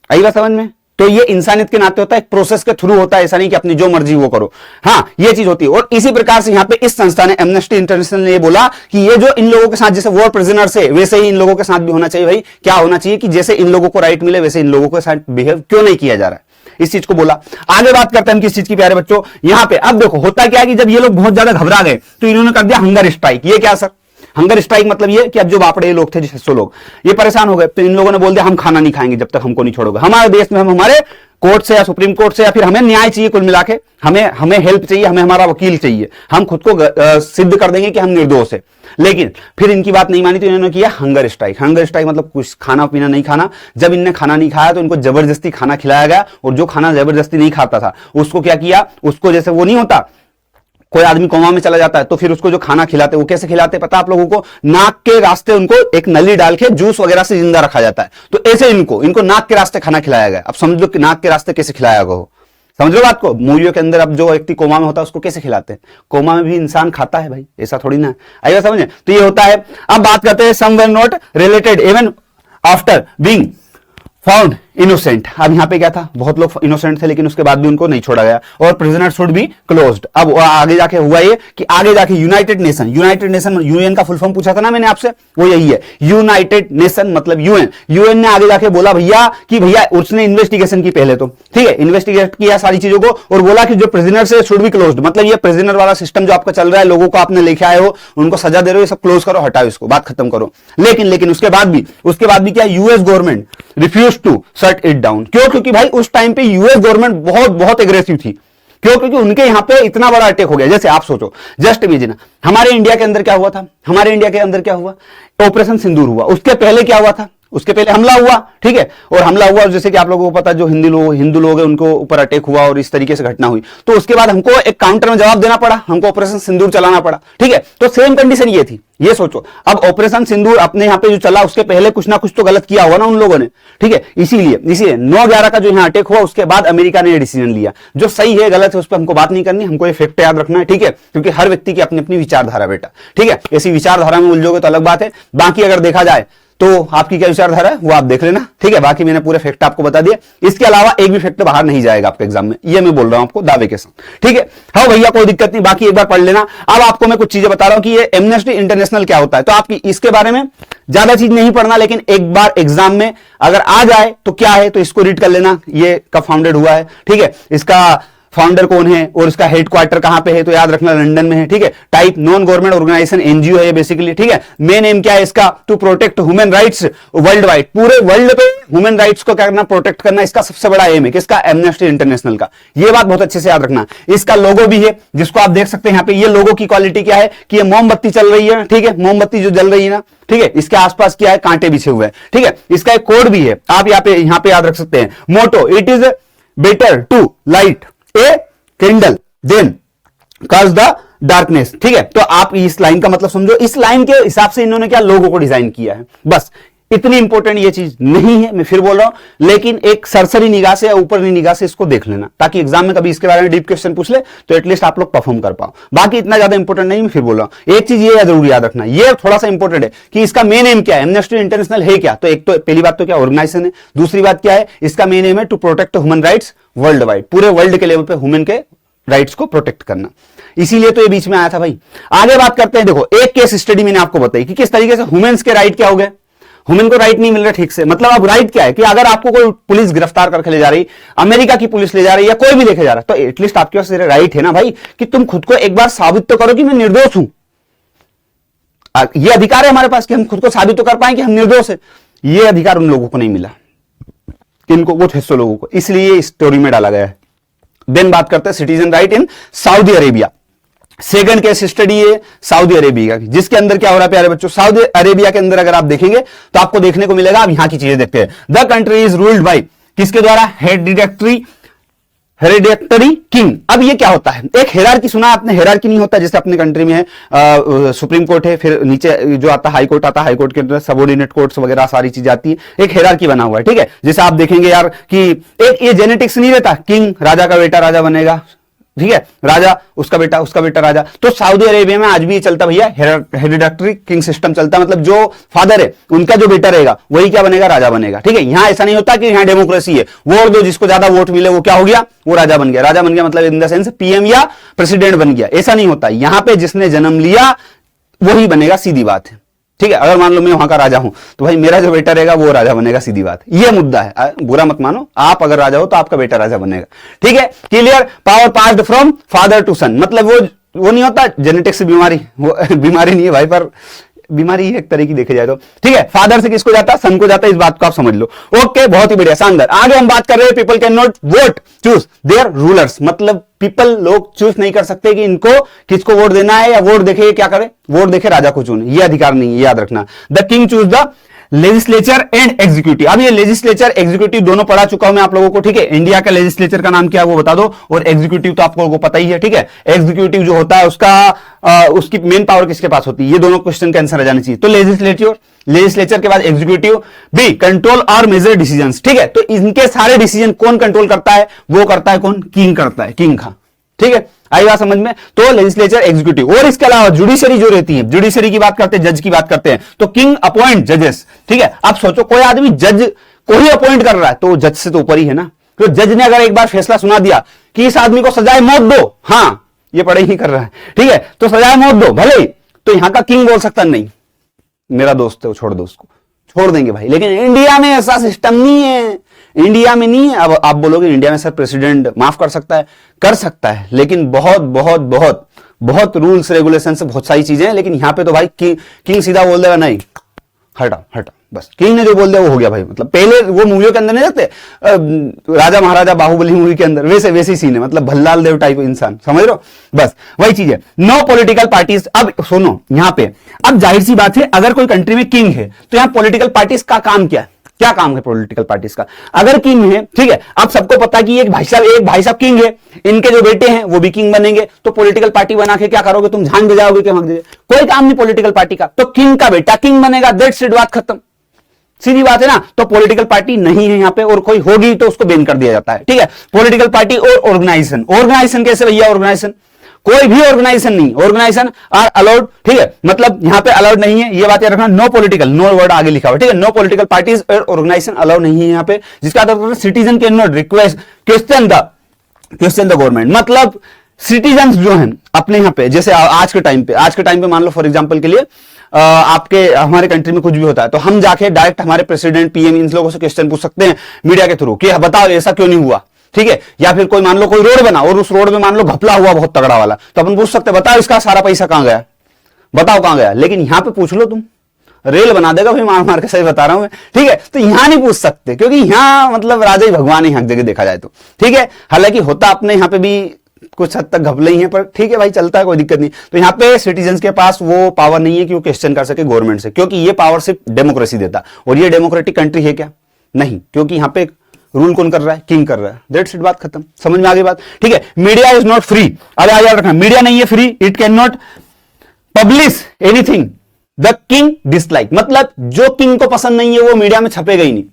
आई बात समझ में? तो ये इंसानियत के नाते होता है, एक प्रोसेस के थ्रू होता है, ऐसा नहीं कि अपनी जो मर्जी वो करो, हाँ, ये चीज होती है। और इसी प्रकार से यहां पे इस संस्था ने, एमनेस्टी इंटरनेशनल ने ये बोला कि ये जो इन लोगों के साथ जैसे वॉर प्रिजनर्स है, वैसे ही इन लोगों के साथ भी होना चाहिए। भाई क्या होना चाहिए कि जैसे इन लोगों को राइट मिले, वैसे इन लोगों के साथ बिहेव क्यों नहीं किया जा रहा है, इस चीज को बोला। आगे बात करते हैं किस चीज की, प्यारे बच्चों, यहां पे अब देखो होता क्या है कि जब ये लोग बहुत ज्यादा घबरा गए तो इन्होंने कर दिया हंगर स्ट्राइक। ये क्या सर? हंगर स्ट्राइक मतलब ये कि अब जो बापड़े लोग थे, 600 लोग, ये परेशान हो गए, तो इन लोगों ने बोल दिया हम खाना नहीं खाएंगे जब तक हमको नहीं छोड़ोगे। हमारे देश में हम हमारे कोर्ट से या सुप्रीम कोर्ट से, या फिर हमें न्याय चाहिए, कुल मिला के हमें हेल्प चाहिए, हमें हमारा वकील चाहिए, हम खुद को सिद्ध कर देंगे कि हम निर्दोष है। लेकिन फिर इनकी बात नहीं मानी तो इन्होंने किया हंगर स्ट्राइक। हंगर स्ट्राइक मतलब कुछ खाना पीना नहीं खाना। जब इनने खाना नहीं खाया तो इनको जबरदस्ती खाना खिलाया गया, और जो खाना जबरदस्ती नहीं खाता था उसको क्या किया, उसको जैसे वो नहीं होता, कोई आदमी कोमा में चला जाता है तो फिर उसको जो खाना खिलाते, वो कैसे खिलाते पता आप लोगों को? नाक के रास्ते उनको एक नली डाल के जूस वगैरह से जिंदा रखा जाता है। तो ऐसे इनको नाक के रास्ते खाना खिलाया गया। अब समझ लो कि नाक के रास्ते कैसे खिलाया गया हो, समझ लो बात को। मूवियों के अंदर अब जो व्यक्ति कोमा में होता है उसको कैसे खिलाते हैं? कोमा में भी इंसान खाता है भाई, ऐसा थोड़ी ना। आइए समझे? तो ये होता है। अब बात करते हैं some were not released even after being found innocent. अब यहां पे क्या था, बहुत लोग इनोसेंट थे लेकिन उसके बाद भी उनको नहीं छोड़ा गया, और प्रिजनर शुड बी क्लोज्ड। अब आगे जाके हुआ ये कि आगे जाके यूनाइटेड नेशन यूएन का फुल फॉर्म पूछा था ना मैंने आपसे, वो यही है, यूनाइटेड नेशन मतलब यूएन ने आगे जाके बोला भैया कि भैया उसने इन्वेस्टिगेशन की पहले तो, ठीक है, इन्वेस्टिगेट किया सारी चीजों को और बोला कि जो प्रिजनर से शुड बी क्लोज्ड, मतलब ये प्रिजनर वाला सिस्टम जो आपका चल रहा है, लोगों को आपने लेके आए हो, उनको सजा दे रहे हो, ये सब क्लोज करो, हटाओ इसको, बात खत्म करो। लेकिन उसके बाद भी क्या, US government refuse to shut it down. क्यों? क्योंकि भाई उस टाइम पे यूएस गवर्नमेंट बहुत एग्रेसिव थी। क्यों? क्योंकि उनके यहां पे इतना बड़ा अटैक हो गया। जैसे आप सोचो, जस्ट इमेजिन, हमारे इंडिया के अंदर क्या हुआ था, ऑपरेशन सिंदूर हुआ। उसके पहले क्या हुआ था, उसके पहले हमला हुआ, ठीक है, और हमला हुआ जैसे कि आप लोगों को पता, जो हिंदू लोग हैं उनको ऊपर अटैक हुआ और इस तरीके से घटना हुई। तो उसके बाद हमको एक काउंटर में जवाब देना पड़ा, हमको ऑपरेशन सिंदूर चलाना पड़ा, ठीक है। तो सेम कंडीशन ये थी, ये सोचो। अब ऑपरेशन सिंदूर अपने यहाँ पे जो चला, उसके पहले कुछ ना कुछ तो गलत किया हुआ ना उन लोगों ने, ठीक है। इसीलिए 9/11 का जो यहाँ अटैक हुआ, उसके बाद अमेरिका ने डिसीजन लिया, जो सही है गलत है उस पर हमको बात नहीं करनी, हमको ये फैक्ट याद रखना है, ठीक है, क्योंकि हर व्यक्ति की अपनी अपनी विचारधारा बेटा, ठीक है। ऐसी विचारधारा में उलझोगे तो अलग बात है। बाकी अगर देखा जाए तो आपकी क्या विचारधारा है वो आप देख लेना, ठीक है। बाकी मैंने पूरे फैक्ट आपको बता दिए, इसके अलावा एक भी फैक्ट बाहर नहीं जाएगा आपके एग्जाम में, ये मैं बोल रहा हूं आपको दावे के साथ, ठीक है। हाँ भैया कोई दिक्कत नहीं, बाकी एक बार पढ़ लेना। अब आपको मैं कुछ चीजें बता रहा हूं कि ये एमनेस्टी इंटरनेशनल क्या होता है, तो आपकी इसके बारे में ज्यादा चीज नहीं पढ़ना, लेकिन एक बार एग्जाम में अगर आ जाए तो क्या है तो इसको रीड कर लेना। ये कब फाउंडेड हुआ है, ठीक है, इसका फाउंडर कौन है और इसका हेडक्वार्टर कहां पे है, तो याद रखना लंदन में है, ठीक है। Type non government organization, NGO है बेसिकली, ठीक है। मेन एम क्या है इसका, to protect human rights world wide, पूरे वर्ल्ड पे ह्यूमन राइट्स को क्या करना, प्रोटेक्ट करना, इसका सबसे बड़ा एम है किसका, एमनेस्टी इंटरनेशनल का। ये बात बहुत अच्छे से याद रखना। इसका लोगो भी है जिसको आप देख सकते हैं यहाँ पे, ये लोगो की क्वालिटी क्या है कि ये मोमबत्ती चल रही है, ठीक है, मोमबत्ती जो जल रही है ना, ठीक है, इसके आसपास क्या है, कांटे बिछे हुए हैं, ठीक है। इसका एक कोड भी है, आप यहाँ पे याद रख सकते हैं, motto, it is better to light a candle than curse the darkness, ठीक है। तो आप इस लाइन का मतलब समझो, इस लाइन के हिसाब से इन्होंने क्या लोगों को डिजाइन किया है, बस इतनी इंपॉर्टेंट ये चीज नहीं है, मैं फिर बोल रहा हूं, लेकिन एक सरसरी निगाह से या ऊपरी निगाह से इसको देख लेना, ताकि एग्जाम में कभी इसके बारे में डीप क्वेश्चन पूछ ले तो एटलीस्ट आप लोग परफॉर्म कर पाओ। बाकी इतना ज्यादा इंपॉर्टेंट नहीं, मैं फिर बोल रहा हूं। एक चीज ये जरूर याद रखना, ये थोड़ा सा इंपॉर्टेंट है कि इसका मेन एम क्या है, एमनेस्टी इंटरनेशनल है क्या, तो एक तो पहली बात तो क्या ऑर्गेनाइजेशन है, दूसरी बात क्या है इसका मेन एम है to protect human rights world wide, पूरे वर्ल्ड के लेवल पे ह्यूमन के राइट्स को प्रोटेक्ट करना, इसीलिए तो ये बीच में आया था भाई। आगे बात करते हैं, देखो एक केस स्टडी मैंने आपको बताई कि किस तरीके से ह्यूमंस के राइट क्या हो गए, ह्यूमन को राइट नहीं मिल रहा ठीक से। मतलब अब राइट क्या है कि अगर आपको कोई पुलिस गिरफ्तार करके ले जा रही, अमेरिका की पुलिस ले जा रही है या कोई भी लेके जा रहा है, तो एटलीस्ट आपके पास राइट है ना भाई कि तुम खुद को एक बार साबित तो करो कि मैं निर्दोष हूं। ये अधिकार है हमारे पास कि हम खुद को साबित तो कर पाए कि हम निर्दोष है। ये अधिकार उन लोगों को नहीं मिला, किनको, वो 600 लोगों को, इसलिए इस स्टोरी में डाला गया है। देन बात करते हैं citizen right in Saudi Arabia. Second case study है सऊदी अरेबिया की, जिसके अंदर क्या हो रहा है प्यारे बच्चों, सऊदी अरेबिया के अंदर अगर आप देखेंगे तो आपको देखने को मिलेगा, आप यहां की चीजें देखते हैं। The country is ruled by, किसके द्वारा, हेरिडेक्टरी किंग। अब ये क्या होता है, एक हेरारकी सुना आपने, हेरारकी नहीं होता जैसे अपने कंट्री में है, सुप्रीम कोर्ट है, फिर नीचे जो आता है हाई कोर्ट आता है, हाई कोर्ट के अंदर सबऑर्डिनेट कोर्ट्स वगैरह सारी चीजें आती है, एक हेरारकी बना हुआ है, ठीक है। जैसे आप देखेंगे यार कि एक ये जेनेटिक्स नहीं रहता, किंग राजा का बेटा राजा बनेगा, ठीक है, राजा उसका बेटा राजा। तो सऊदी अरेबिया में आज भी ये चलता भैया, हेरिडेक्टरी किंग सिस्टम चलता, मतलब जो फादर है उनका जो बेटा रहेगा वही क्या बनेगा, राजा बनेगा, ठीक है। यहां ऐसा नहीं होता कि यहां डेमोक्रेसी है, वोट दो, जिसको ज्यादा वोट मिले वो क्या हो गया, वो राजा बन गया। राजा बन गया मतलब इन द सेंस पीएम या प्रेसिडेंट बन गया, ऐसा नहीं होता। यहां पे जिसने जन्म लिया वही बनेगा, सीधी बात है, ठीक है। अगर मान लो मैं वहां का राजा हूं तो भाई मेरा जो बेटा रहेगा वो राजा बनेगा, सीधी बात। ये मुद्दा है, बुरा मत मानो, आप अगर राजा हो तो आपका बेटा राजा बनेगा, ठीक है। Clear, power passed from father to son, मतलब वो नहीं होता जेनेटिक्स बीमारी, वो बीमारी नहीं है भाई, पर बीमारी एक तरह की देखे जाए तो, ठीक है। फादर से किसको जाता है, सन को जाता है, इस बात को आप समझ लो। ओके, बहुत ही बढ़िया, शानदार। आगे हम बात कर रहे हैं, people can not vote choose there rulers, मतलब पीपल, लोग चूज नहीं कर सकते कि इनको किसको वोट देना है, या वोट देखे क्या करे, वोट देखे राजा को चुने, ये अधिकार नहीं है, याद रखना। The king choose the legislature and executive. अब ये लेजिस्लेचर एग्जीक्यूटिव दोनों पढ़ा चुका हूं मैं आप लोगों को, ठीक है। इंडिया का लेजिस्लेचर का नाम क्या है वो बता दो, और एग्जीक्यूटिव तो आप लोगों को पता ही है, ठीक है। एग्जीक्यूटिव जो होता है उसकी मेन पावर किसके पास होती है, ये दोनों क्वेश्चन के आंसर आ जाने चाहिए। तो लेजिस्लेचर के बाद एग्जीक्यूटिव, बी कंट्रोल और मेजर डिसीजंस, ठीक है। तो इनके सारे डिसीजन कौन कंट्रोल करता है, वो करता है कौन, किंग करता है, किंग का, ठीक है। आई बात समझ में। तो लेजिस्लेचर, एग्जीक्यूटिव, और इसके अलावा जुडिशरी जो रहती है, जुडिशरी की बात करते हैं, जज की बात करते हैं, तो किंग अपॉइंट जजेस, ठीक है। आप सोचो कोई आदमी जज को ही अपॉइंट कर रहा है तो जज से तो ऊपर ही है ना। तो जज ने अगर एक बार फैसला सुना दिया कि इस आदमी को सजाए मौत दो, हाँ ये पढ़ाई ही कर रहा है, ठीक है, तो सजाए मौत दो भले ही, तो यहां का किंग बोल सकता नहीं मेरा दोस्त है वो छोड़ दो उसको, छोड़ देंगे भाई। लेकिन इंडिया में ऐसा सिस्टम नहीं है, इंडिया में नहीं है। अब आप बोलोगे इंडिया में सर प्रेसिडेंट माफ कर सकता है, लेकिन बहुत बहुत बहुत बहुत रूल्स रेगुलेशन से बहुत सारी चीजें हैं। लेकिन यहां पे तो भाई किंग सीधा बोल देगा नहीं, हटा बस, किंग ने जो बोल दिया वो हो गया भाई। मतलब पहले वो मूवियों के अंदर नहीं रहते, राजा महाराजा बाहुबली मूवी के अंदर वैसे सीन है, मतलब भल्लाल देव टाइप इंसान, समझ रहे हो, बस वही चीज है। No political parties. अब सुनो यहां पे, अब जाहिर सी बात है अगर कोई कंट्री में किंग है तो यहां पॉलिटिकल पार्टीज का काम क्या काम है पॉलिटिकल पार्टीज का। अगर किंग है, ठीक है, आप सबको पता है कि एक भाई साहब किंग है, इनके जो बेटे हैं वो भी किंग बनेंगे, तो पॉलिटिकल पार्टी बना के क्या करोगे तुम, झांझ बजाओगे क्या, कोई काम नहीं पॉलिटिकल पार्टी का। तो किंग का बेटा किंग बनेगा, दैट्स इट, बात खत्म, सीधी बात है ना। तो पॉलिटिकल पार्टी नहीं है यहां पे, और कोई होगी तो उसको बैन कर दिया जाता है, ठीक है। पॉलिटिकल पार्टी और ऑर्गेनाइजेशन कैसे भैया, ऑर्गेनाइजेशन कोई भी ऑर्गेनाइजेशन नहीं, ऑर्गेनाइजेशन आर अलाउड, ठीक है, मतलब यहां पे अलाउड नहीं है, ये बात याद रखना। नो पॉलिटिकल, नो वर्ड आगे लिखा हुआ, ठीक है, नो पॉलिटिकल पार्टीज और ऑर्गेनाइजेशन अलाउड नहीं है यहां पे, जिसका अर्थ citizen can not request question the government. मतलब सिटीजन जो हैं अपने यहाँ पे, जैसे आज के टाइम पे मान लो फॉर एग्जांपल के लिए आपके हमारे कंट्री में कुछ भी होता है तो हम जाके डायरेक्ट हमारे प्रेसिडेंट, पीएम, इन लोगों से क्वेश्चन पूछ सकते हैं मीडिया के थ्रू कि बताओ ऐसा क्यों नहीं हुआ, ठीक है। या फिर कोई मान लो कोई रोड बना और उस रोड में मान लो घपला हुआ बहुत तगड़ा वाला, तो अपन पूछ सकते हैं बताओ इसका सारा पैसा कहां गया, बताओ कहां गया। लेकिन यहां पे पूछ लो तुम, रेल बना देगा भाई, मार मार के, सही बता रहा हूं मैं, ठीक है। तो यहां नहीं पूछ सकते क्योंकि यहां मतलब राजा ही भगवान है हर जगह देखा जाए तो, ठीक है। हालांकि होता अपने यहां पे भी कुछ हद तक घपले ही है, पर ठीक है भाई, चलता है, कोई दिक्कत नहीं। तो यहाँ पे सिटीजन के पास वो पावर नहीं है कि वो क्वेश्चन कर सके गवर्नमेंट से, क्योंकि ये पावर सिर्फ डेमोक्रेसी देता। और ये डेमोक्रेटिक कंट्री है क्या? नहीं, क्योंकि यहाँ पे रूल कौन कर रहा है? किंग कर रहा है। दैट्स इट, बात खत्म। समझ में आ गई बात, ठीक है। मीडिया इज नॉट फ्री, अब याद रखना, मीडिया नहीं है free, it can not publish anything the king dislike, मतलब जो किंग को पसंद नहीं है वो मीडिया में छपेगा ही नहीं।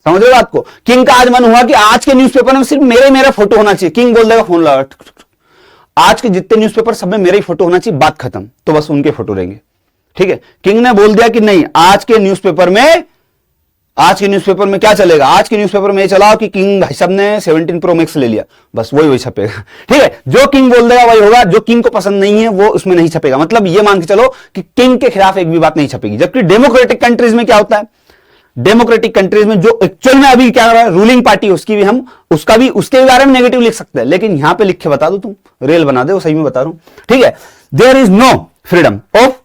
समझ रहे हो बात को? किंग का आज मन हुआ कि आज के न्यूज़पेपर में सिर्फ मेरा फोटो होना चाहिए, किंग बोल देगा फोन लगा, आज के जितने न्यूज़पेपर सब में मेरा ही फोटो होना चाहिए, बात खत्म, तो बस उनके फोटो रहेंगे, ठीक है। किंग ने बोल दिया कि नहीं, आज के न्यूज़पेपर में क्या चलेगा, आज के न्यूज़पेपर में चलाओ कि किंग भाई साहब ने 17 प्रो मैक्स ले लिया, बस वही छपेगा, ठीक है। जो किंग बोल देगा वही होगा, जो किंग को पसंद नहीं है वो उसमें नहीं छपेगा। मतलब ये मान के चलो कि किंग के खिलाफ एक भी बात नहीं छपेगी। जबकि डेमोक्रेटिक कंट्रीज में क्या होता है, डेमोक्रेटिक कंट्रीज में जो एक्चुअल में अभी क्या हो रहा है, रूलिंग पार्टी, उसकी भी हम उसके बारे में नेगेटिव लिख सकते हैं, लेकिन यहां पे लिख के बता दो, तुम रेल बना दे, वो सही में बता रहा हूं, ठीक है। There is no freedom of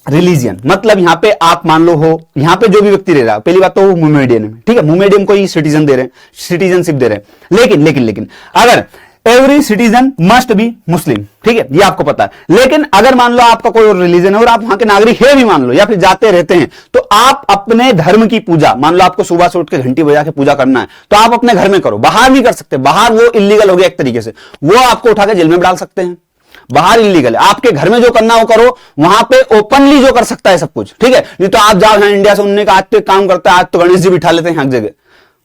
religion, मतलब यहां पे आप मान लो हो, यहां पे जो भी व्यक्ति रह रहा है, पहली बात तो वो मुमेडियन है, ठीक है, मुमेडियन को ही सिटीजन दे रहे हैं, सिटीजनशिप दे रहे हैं। लेकिन अगर एवरी सिटीजन मस्ट बी मुस्लिम, ठीक है, ये आपको पता है। लेकिन अगर मान लो आपका कोई और रिलीजन है और आप वहां के नागरिक है भी मान लो, या फिर जाते रहते हैं, तो आप अपने धर्म की पूजा, मान लो आपको सुबह से उठ के घंटी बजा के पूजा करना है, तो आप अपने घर में करो, बाहर नहीं कर सकते, बाहर वो इलीगल हो गया एक तरीके से, वो आपको उठा के जेल में डाल सकते हैं, बाहर इलीगल है। आपके घर में जो करना हो करो, वहां पे ओपनली जो कर सकता है सब कुछ, ठीक है। नहीं तो आप जाओ यहाँ इंडिया से, उन्होंने कहा आज तो एक काम करता है, आज तो गणेश जी बिठा लेते हैं हर जगह,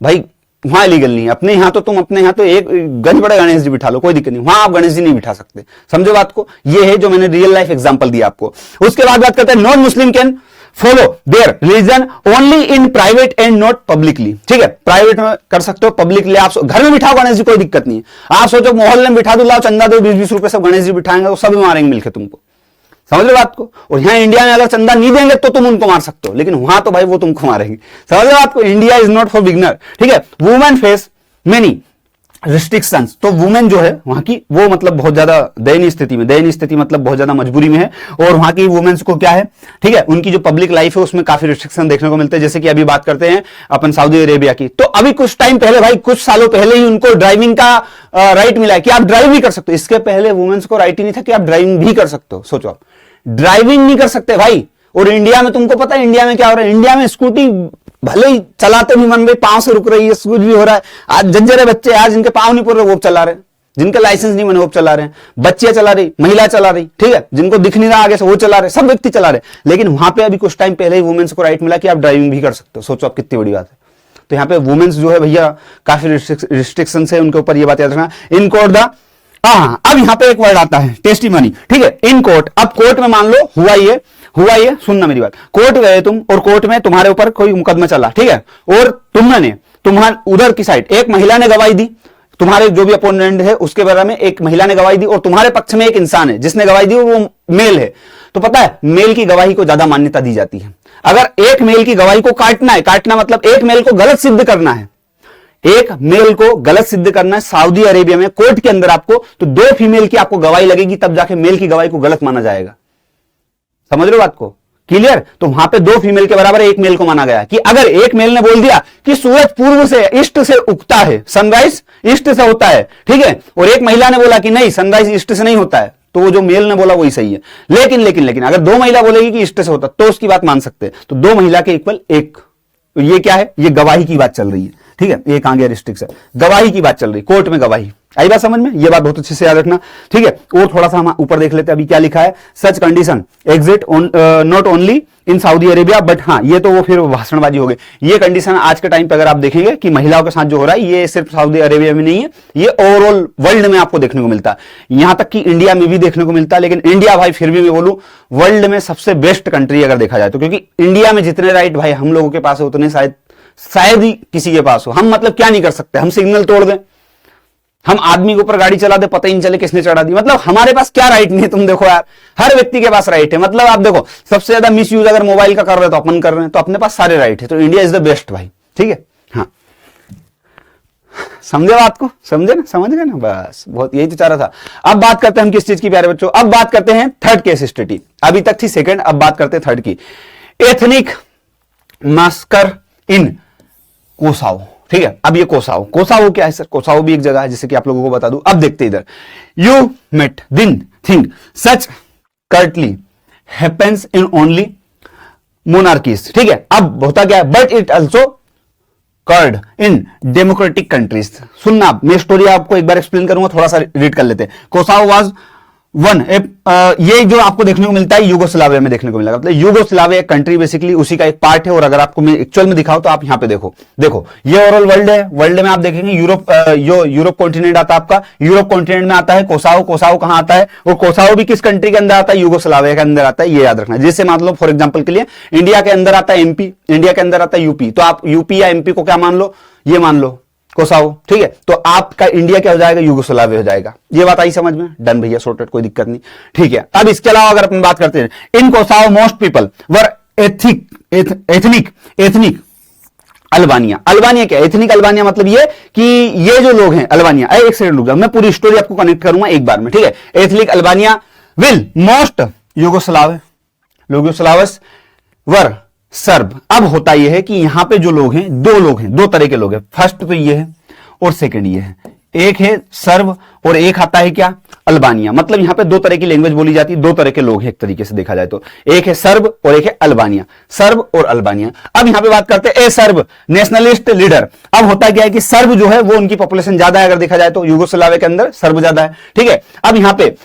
भाई वहां इलीगल नहीं है। अपने यहां तो तुम अपने यहां तो एक गंज बड़े गणेश जी बिठा लो, कोई दिक्कत नहीं, वहां आप गणेश जी नहीं बिठा सकते। समझो बात को, ये है जो मैंने रियल लाइफ एग्जांपल दिया आपको। उसके बाद बात करते हैं non Muslim can follow their religion only in private and not publicly, ठीक है। प्राइवेट में कर सकते हो, पब्लिकली आप घर में बिठाओ गणेश जी, कोई दिक्कत नहीं है। आप सोचो मोहल्ले में बिठा दो, लाओ चंदा दो 20-20 रुपए सब गणेश जी बिठाएंगे, वो सब मारेंगे मिलकर तुमको। समझ लो बात को। और यहाँ इंडिया में अगर चंदा नहीं देंगे तो तुम उनको मार सकते हो, लेकिन वहां तो भाई वो तुमको मारेंगे। समझ लो बात को। India is not for beginner, ठीक है। वुमेन फेस मेनी रिस्ट्रिक्शंस, तो वुमेन जो है वहां की वो मतलब बहुत ज्यादा दयनीय स्थिति मतलब बहुत ज्यादा मजबूरी में है। और वहां की वुमेन्स को क्या है, ठीक है, उनकी जो पब्लिक लाइफ है उसमें काफी रिस्ट्रिक्शन देखने को मिलते हैं। जैसे कि अभी बात करते हैं अपन सऊदी अरेबिया की, तो अभी कुछ टाइम पहले भाई, कुछ सालों पहले ही उनको ड्राइविंग का राइट मिला है कि आप ड्राइव भी कर सकते हो। इसके पहले वुमेन्स को राइट ही नहीं था कि आप ड्राइविंग भी कर सकते हो। सोचो आप ड्राइविंग नहीं कर सकते भाई। और इंडिया में तुमको पता है इंडिया में क्या हो रहा है, इंडिया में स्कूटी भले ही चलाते भी मन भाई पांव से रुक रही है, कुछ भी हो रहा है। आज जंजरे बच्चे आज जिनके पांव नहीं पड़ रहे वो चला रहे हैं, जिनके लाइसेंस नहीं बने वो चला रहे हैं, बच्चियां चला रही, महिला चला रही, ठीक है, जिनको दिख नहीं रहा आगे से वो चला रहे, सब व्यक्ति चला रहे। लेकिन वहां पे अभी कुछ टाइम पहले ही वुमेन्स को राइट मिला कि आप ड्राइविंग भी कर सकते हो। सोचो आप कितनी बड़ी बात है। तो यहाँ पे वुमेन्स जो है भैया काफी रिस्ट्रिक्शन है उनके ऊपर, ये बात याद रखना। इन कोर्ट द अब यहाँ पे एक वर्ड आता है टेस्टिमनी, ठीक है, इन कोर्ट। अब कोर्ट में मान लो हुआ ये, सुनना मेरी बात, कोर्ट गए तुम और कोर्ट में तुम्हारे ऊपर कोई मुकदमा चला, ठीक है, और तुम्हारे उधर की साइड एक महिला ने गवाही दी, तुम्हारे जो भी अपोनेंट है उसके बारे में एक महिला ने गवाही दी, और तुम्हारे पक्ष में एक इंसान है जिसने गवाही दी वो मेल है। तो पता है मेल की गवाही को ज्यादा मान्यता दी जाती है। अगर एक मेल की गवाही को काटना मतलब एक मेल को गलत सिद्ध करना है, एक मेल को गलत सिद्ध करना है सऊदी अरेबिया में कोर्ट के अंदर आपको, तो 2 फीमेल की आपको गवाही लगेगी, तब जाके मेल की गवाही को गलत माना जाएगा। समझ रहे हो बात को, क्लियर। तो वहां पे 2 फीमेल के बराबर एक मेल को माना गया कि अगर एक मेल ने बोल दिया कि सूरज पूर्व से ईस्ट से उगता है, सनराइज ईस्ट से होता है, ठीक है, और एक महिला ने बोला कि नहीं सनराइज ईस्ट से नहीं होता है, तो वो जो मेल ने बोला वही सही है। लेकिन अगर 2 महिला बोलेगी कि ईस्ट से होता तो उसकी बात मान सकते हैं। तो 2 महिला के इक्वल 1, ये क्या है, ये गवाही की बात चल रही है, ठीक है। एक आ गया रिस्ट्रिक्शन, गवाही की बात चल रही, कोर्ट में गवाही। आई बात समझ में? ये बात बहुत अच्छे से याद रखना, ठीक है। और थोड़ा सा हम ऊपर देख लेते हैं, अभी क्या लिखा है, such condition exit not only in Saudi Arabia but, हाँ ये तो वो फिर भाषणबाजी हो गई। ये कंडीशन आज के टाइम पे अगर आप देखेंगे कि महिलाओं के साथ जो हो रहा है, ये सिर्फ सऊदी अरेबिया में नहीं है, ये ओवरऑल वर्ल्ड में आपको देखने को मिलता है, यहां तक कि इंडिया में भी देखने को मिलता है। लेकिन इंडिया भाई फिर भी मैं बोलूं वर्ल्ड में सबसे बेस्ट कंट्री अगर देखा जाए तो, क्योंकि इंडिया में जितने राइट भाई हम लोगों के पास है उतने शायद ही किसी के पास हो। हम मतलब क्या नहीं कर सकते, हम सिग्नल तोड़ दें, हम आदमी के ऊपर गाड़ी चला दे, पता ही नहीं चले किसने चढ़ा दी, मतलब हमारे पास क्या राइट नहीं है? तुम देखो यार, हर व्यक्ति के पास राइट है। मतलब आप देखो सबसे ज्यादा मिस यूज अगर मोबाइल का कर रहे हो तो अपन कर रहे हैं, तो अपने पास सारे राइट है। तो इंडिया इज द बेस्ट भाई, ठीक है। हाँ समझे बात को? समझे ना? समझ गए ना? बस बहुत यही तो चाह रहा था। अब बात करते हैं हम किस चीज की प्यारे बच्चों, अब बात करते हैं थर्ड केस स्टडी। अभी तक थी सेकंड, अब बात करते हैं थर्ड की, एथनिक मास्कर इन कोसाओ, ठीक है। अब ये कोसाओ, कोसाओ क्या है सर? कोसाओ भी एक जगह है, जैसे कि आप लोगों को बता दूं। अब देखते इधर, you might then think such cruelty happens in only monarchies, ठीक है। अब होता क्या है, but it also occurred in democratic countries. सुनना, मैं स्टोरी आपको एक बार एक्सप्लेन करूंगा, थोड़ा सा रीड कर लेते हैं। कोसाओ वाज वन, ये जो आपको देखने को मिलता है यूगोस्लाविया में देखने को मिलेगा। मतलब यूगोस्लाविया एक कंट्री बेसिकली उसी का एक पार्ट है। और अगर आपको मैं एक्चुअल में दिखाऊं तो आप यहां पे देखो, देखो ये ओवरऑल वर्ल्ड है। वर्ल्ड में आप देखेंगे यूरोप कॉन्टिनेंट आता है आपका, यूरोप कॉन्टिनेंट में आता है कोसाओ। कोसाओ कहां आता है? और कोसाओ भी किस कंट्री के अंदर आता है? यूगोस्लाविया के अंदर आता है, ये याद रखना। जैसे मान लो फॉर एग्जाम्पल के लिए इंडिया के अंदर आता है एमपी, इंडिया के अंदर आता है यूपी, तो आप यूपी या एमपी को क्या मान लो? ये मान लो कोसाओ, ठीक है। तो आपका इंडिया क्या हो जाएगा? यूगोस्लाविया हो जाएगा। ये बात आई समझ में? डन भैया, सॉर्टेड, कोई दिक्कत नहीं, ठीक है। अब इसके अलावा अगर अपन बात करते हैं, in Kosovo most people were ethnic Albania. Albania क्या? एथनिक अल्बानिया मतलब ये कि ये जो लोग हैं अल्बानिया, एक सेकंड रुक जाओ, मैं पूरी स्टोरी आपको कनेक्ट करूंगा एक बार में, ठीक है। Ethnic Albania while most Yugoslavs were Serb. अब होता यह है कि यहां पे जो लोग हैं, दो तरह के लोग हैं। फर्स्ट तो ये है और सेकंड ये है। एक है सर्ब और एक आता है क्या? अल्बानिया। मतलब यहां पे दो तरह की लैंग्वेज बोली जाती है, दो तरह के लोग हैं एक तरीके से देखा जाए तो। एक है सर्ब और एक है अल्बानिया, सर्ब और अल्बानिया। अब यहां पे बात करते हैं ए सर्ब नेशनलिस्ट लीडर। अब होता क्या है कि सर्ब जो है वो उनकी पॉपुलेशन ज्यादा है अगर देखा जाए तो, यूगोस्लाविया के अंदर सर्ब ज्यादा है, ठीक है। अब यहां पे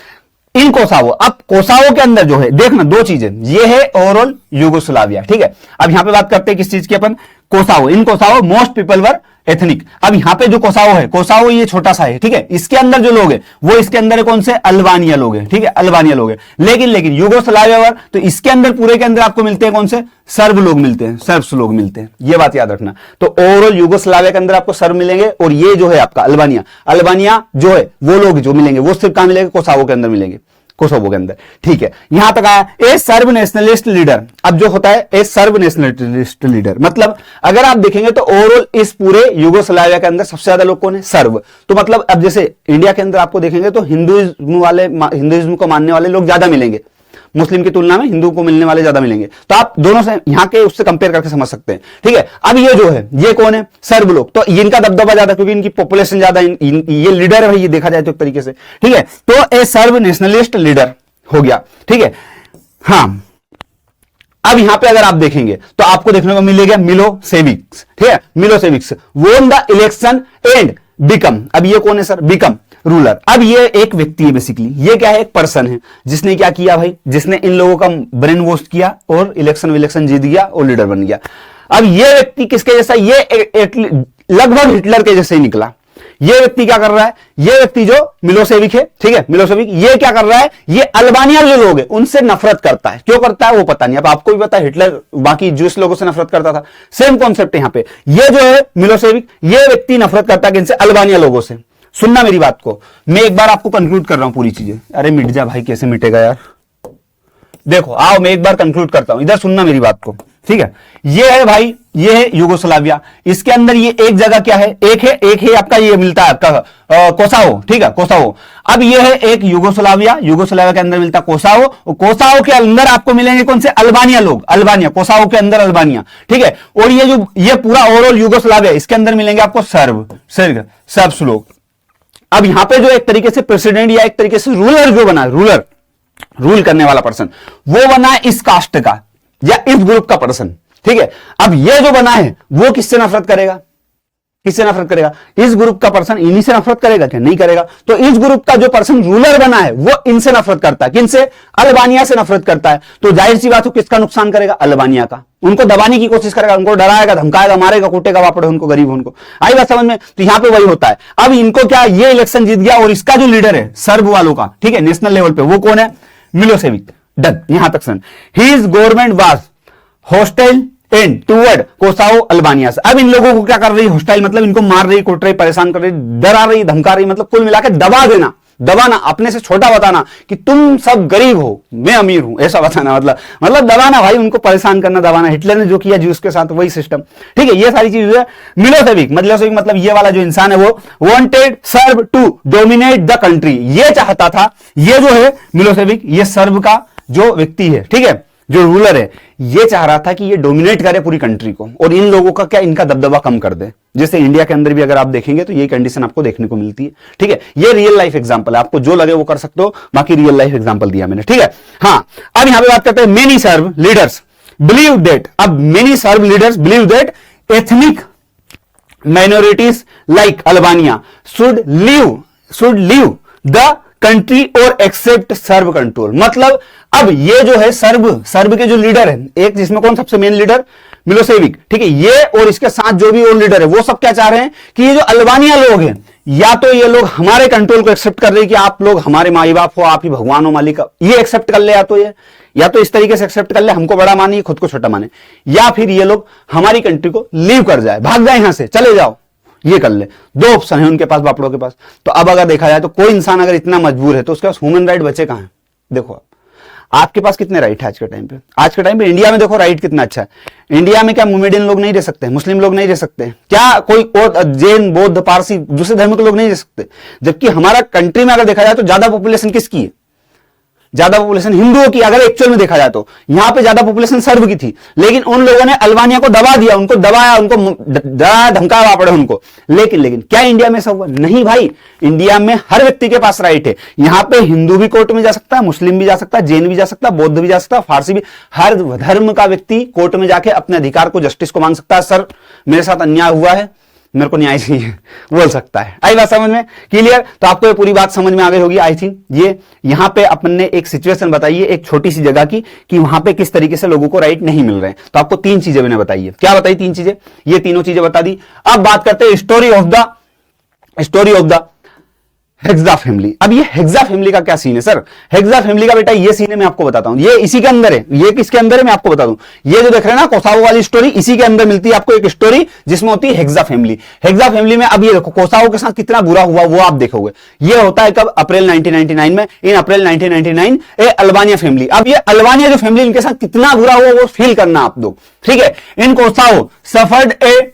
इन कोसावो, अब कोसावो के अंदर जो है देखना दो चीजें, ये है ओवरऑल यूगोस्लाविया, ठीक है। अब यहां पे बात करते हैं किस चीज की अपन? कोसावो। इन कोसावो मोस्ट पीपल वर एथनिक। अब यहां पे जो कोसावो है, कोसावो ये छोटा सा है, ठीक है। इसके अंदर जो लोग हैं वो इसके अंदर है कौन से? अल्बानिया लोग हैं, ठीक है, अल्बानिया लोग हैं। लेकिन यूगोस्लाविया वर तो इसके अंदर पूरे के अंदर आपको मिलते हैं कौन से? सर्ब लोग मिलते हैं, सर्ब्स लोग मिलते हैं। ये बात याद रखना। तो ओवरऑल यूगोस्लाविया के अंदर आपको सर्ब मिलेंगे और ये जो है आपका अल्बानिया जो है वो लोग जो मिलेंगे वो सिर्फ कहां मिलेंगे? कोसावो के अंदर मिलेंगे, कोसोवो के अंदर, ठीक है। यहां तक आया ए सर्ब नेशनलिस्ट लीडर। अब जो होता है ए सर्ब नेशनलिस्ट लीडर, मतलब अगर आप देखेंगे तो ओवरऑल इस पूरे यूगोस्लाविया के अंदर सबसे ज्यादा लोग कौन है? सर्ब। तो मतलब अब जैसे इंडिया के अंदर आपको देखेंगे तो हिंदुइज्म को मानने वाले लोग ज्यादा मिलेंगे, मुस्लिम की तुलना में हिंदू को मिलने वाले ज्यादा मिलेंगे। तो आप दोनों से यहां के उससे कंपेयर करके समझ सकते हैं, ठीक है। अब ये जो है ये कौन है? सर्ब लोग। तो इनका दबदबा ज्यादा क्योंकि इनकी पॉपुलेशन ज्यादा, ये लीडर है भाई, ये देखा जाए तो एक तरीके से, ठीक है। तो ए सर्ब नेशनलिस्ट लीडर हो गया, ठीक है। हाँ, अब यहां पे अगर आप देखेंगे तो आपको देखने को मिलेगा मिलोसेविक्स, ठीक है। मिलोसेविक्स won the election and become. अब ये कौन है सर? Become ruler. अब ये एक व्यक्ति है बेसिकली, ये क्या है? एक पर्सन है जिसने क्या किया भाई? जिसने इन लोगों का ब्रेन वॉश किया और इलेक्शन जीत गया और लीडर बन गया। अब ये व्यक्ति किसके जैसा? ये लगभग हिटलर के जैसे ही निकला। ये व्यक्ति क्या कर रहा है? ये व्यक्ति जो मिलोसेविक है, ठीक है, मिलोसेविक, ये क्या कर रहा है? ये अल्बानिया जो लोग हैं उनसे नफरत करता है। क्यों करता है वो पता नहीं। अब आपको भी पता है हिटलर बाकी जूस लोगों से नफरत करता था, सेम कॉन्सेप्ट है यहां पे। ये जो है मिलोसेविक, ये व्यक्ति नफरत करता है किनसे? अल्बानिया लोगों से। सुनना मेरी बात को, मैं एक बार आपको कंक्लूड कर रहा हूं पूरी चीजें। अरे मिट जा भाई, कैसे मिटेगा यार? देखो आओ मैं एक बार कंक्लूड करता हूं, इधर सुनना मेरी बात को, ठीक है। ये है भाई, ये है यूगोस्लाविया। इसके अंदर ये एक जगह क्या है? एक है आपका, ये मिलता है आपका कोसावो, ठीक है, कोसावो। अब ये है एक यूगोस्लाविया के अंदर मिलता है कोसावो। कोसावो के अंदर आपको मिलेंगे कौन से? अल्बानिया लोग, अल्बानिया, कोसावो के अंदर अल्बानिया, ठीक है। और ये पूरा ओवरऑल यूगोस्लाविया, इसके अंदर मिलेंगे आपको सर्ब्स लोग। अब यहां पे जो एक तरीके से प्रेसिडेंट या एक तरीके से रूलर जो बना, रूल करने वाला पर्सन, वो बना है इस कास्ट का या इस ग्रुप का पर्सन, ठीक है। अब ये जो बना है वो किससे नफरत करेगा? किससे नफरत करेगा? इस ग्रुप का पर्सन इन्हीं से नफरत करेगा क्या? नहीं करेगा। तो इस ग्रुप का जो पर्सन रूलर बना है वो इनसे नफरत करता है। किनसे? अल्बानिया से नफरत करता है। तो जाहिर सी बात हो किसका नुकसान करेगा? अल्बानिया का। उनको दबाने की कोशिश करेगा, उनको डराएगा, धमकाएगा, मारेगा, कूटेगा, वापड़े उनको, गरीब उनको। आई बात समझ में? तो यहां पे वही होता है। अब इनको क्या, ये इलेक्शन जीत गया और इसका जो लीडर है सर्ब वालों का, ठीक है, नेशनल लेवल पे, वो कौन है? मिलोसेविक। डन, यहां तक सुन। His government was hostile and toward Kosovo Albania. अब इन लोगों को क्या कर रही है? हॉस्टाइल मतलब इनको मार रही, कुट रही, परेशान कर रही, डरा रही, धमका रही, मतलब कुल मिलाकर दबा देना, दबाना, अपने से छोटा बताना कि तुम सब गरीब हो, मैं अमीर हूं, ऐसा बताना, मतलब दबाना भाई, उनको परेशान करना, दबाना। हिटलर ने जो किया ज्यूस के साथ वही सिस्टम, ठीक है, ये सारी चीजें। मिलोसेविक मतलब ये वाला जो इंसान है वो wanted Serb to dominate the country. ये चाहता था, ये जो है मिलोसेविक, ये सर्ब का जो व्यक्ति है, ठीक है, जो रूलर है, ये चाह रहा था कि ये डोमिनेट करे पूरी कंट्री को और इन लोगों का क्या, इनका दबदबा कम कर दे। जैसे इंडिया के अंदर भी अगर आप देखेंगे तो ये कंडीशन आपको देखने को मिलती है, ठीक है। ये रियल लाइफ एग्जांपल है, आपको जो लगे वो कर सकते हो, बाकी रियल लाइफ एग्जांपल दिया मैंने, ठीक है। हाँ, अब यहां पे बात करते हैं many Serb leaders believe that, अब many Serb leaders believe that ethnic minorities like Albania should leave the country और एक्सेप्ट सर्ब कंट्रोल। मतलब अब ये जो है सर्ब के जो लीडर है, एक जिसमें कौन सबसे मेन लीडर? मिलोसेविक, ठीक है, ये और इसके साथ जो भी और लीडर है वो सब क्या चाह रहे हैं कि ये जो अल्बानिया लोग हैं, या तो ये लोग हमारे कंट्रोल को एक्सेप्ट कर रहे हैं कि आप लोग हमारे माई बाप हो, आप ही भगवान हो, मालिक, ये एक्सेप्ट कर ले, या तो इस तरीके से एक्सेप्ट कर ले, हमको बड़ा मानिए, खुद को छोटा माने, या फिर ये लोग हमारी कंट्री को लीव कर जाए, भाग जाए, यहां से चले जाओ, ये कर ले। दो ऑप्शन है उनके पास, बापड़ों के पास। तो अब अगर देखा जाए तो कोई इंसान अगर इतना मजबूर है तो उसके पास ह्यूमन राइट बचे कहां है? देखो आपके पास कितने राइट है आज के टाइम पे? आज के टाइम पे इंडिया में देखो राइट कितना अच्छा है। इंडिया में क्या मोमेडियन लोग नहीं रह सकते? मुस्लिम लोग नहीं रह सकते? क्या कोई और जैन, बौद्ध, पारसी, दूसरे धर्म के लोग नहीं रह सकते? जबकि हमारा कंट्री में अगर देखा जाए तो ज्यादा पॉपुलेशन किसकी है? ज्यादा पॉपुलेशन हिंदुओं की। अगर एक्चुअल में देखा जाए तो यहां पे ज्यादा पॉपुलेशन सर्ब की थी, लेकिन उन लोगों ने अल्बानिया को दबा दिया, उनको दबाया, उनको डराया, धमकाया पड़े उनको। लेकिन क्या इंडिया में ऐसा हुआ? नहीं भाई, इंडिया में हर व्यक्ति के पास राइट है। यहां पे हिंदू भी कोर्ट में जा सकता है, मुस्लिम भी जा सकता है, जैन भी जा सकता है, बौद्ध भी जा सकता है, फारसी भी, हर धर्म का व्यक्ति कोर्ट में जाके अपने अधिकार को, जस्टिस को मांग सकता है। सर मेरे साथ अन्याय हुआ है, मेरे को न्याय चाहिए, बोल सकता है। आई बात समझ में? क्लियर? तो आपको ये पूरी बात समझ में आ गई होगी आई थिंक। ये यहां पे अपन ने एक सिचुएशन बताई है एक छोटी सी जगह की, कि वहां पे किस तरीके से लोगों को राइट नहीं मिल रहे हैं। तो आपको तीन चीजें मैंने बताई है। क्या बताई? तीन चीजें, ये तीनों चीजें बता दी। अब बात करते हैं story of the hexa family. अब ये हेक्सा फैमिली का क्या सीन है सर? हेक्सा फैमिली का बेटा ये सीन है, मैं आपको बताता हूं। ये इसी के अंदर है। ये किसके अंदर है मैं आपको बता दूं। ये जो देख रहे हैं ना कोसावो वाली स्टोरी, इसी के अंदर मिलती है आपको एक स्टोरी जिसमें होती है हेक्सा फैमिली। हेक्सा फैमिली में अब ये देखो कोसावो के साथ कितना बुरा हुआ वो आप देखोगे। ये होता है कब? अप्रैल 1999 में। इन अप्रैल 1999 ए अल्बानिया फैमिली, अब ये अल्बानिया जो फैमिली इनके साथ कितना बुरा हुआ वो फील करना आप लोग, ठीक है। इन कोसावो सफर्ड ए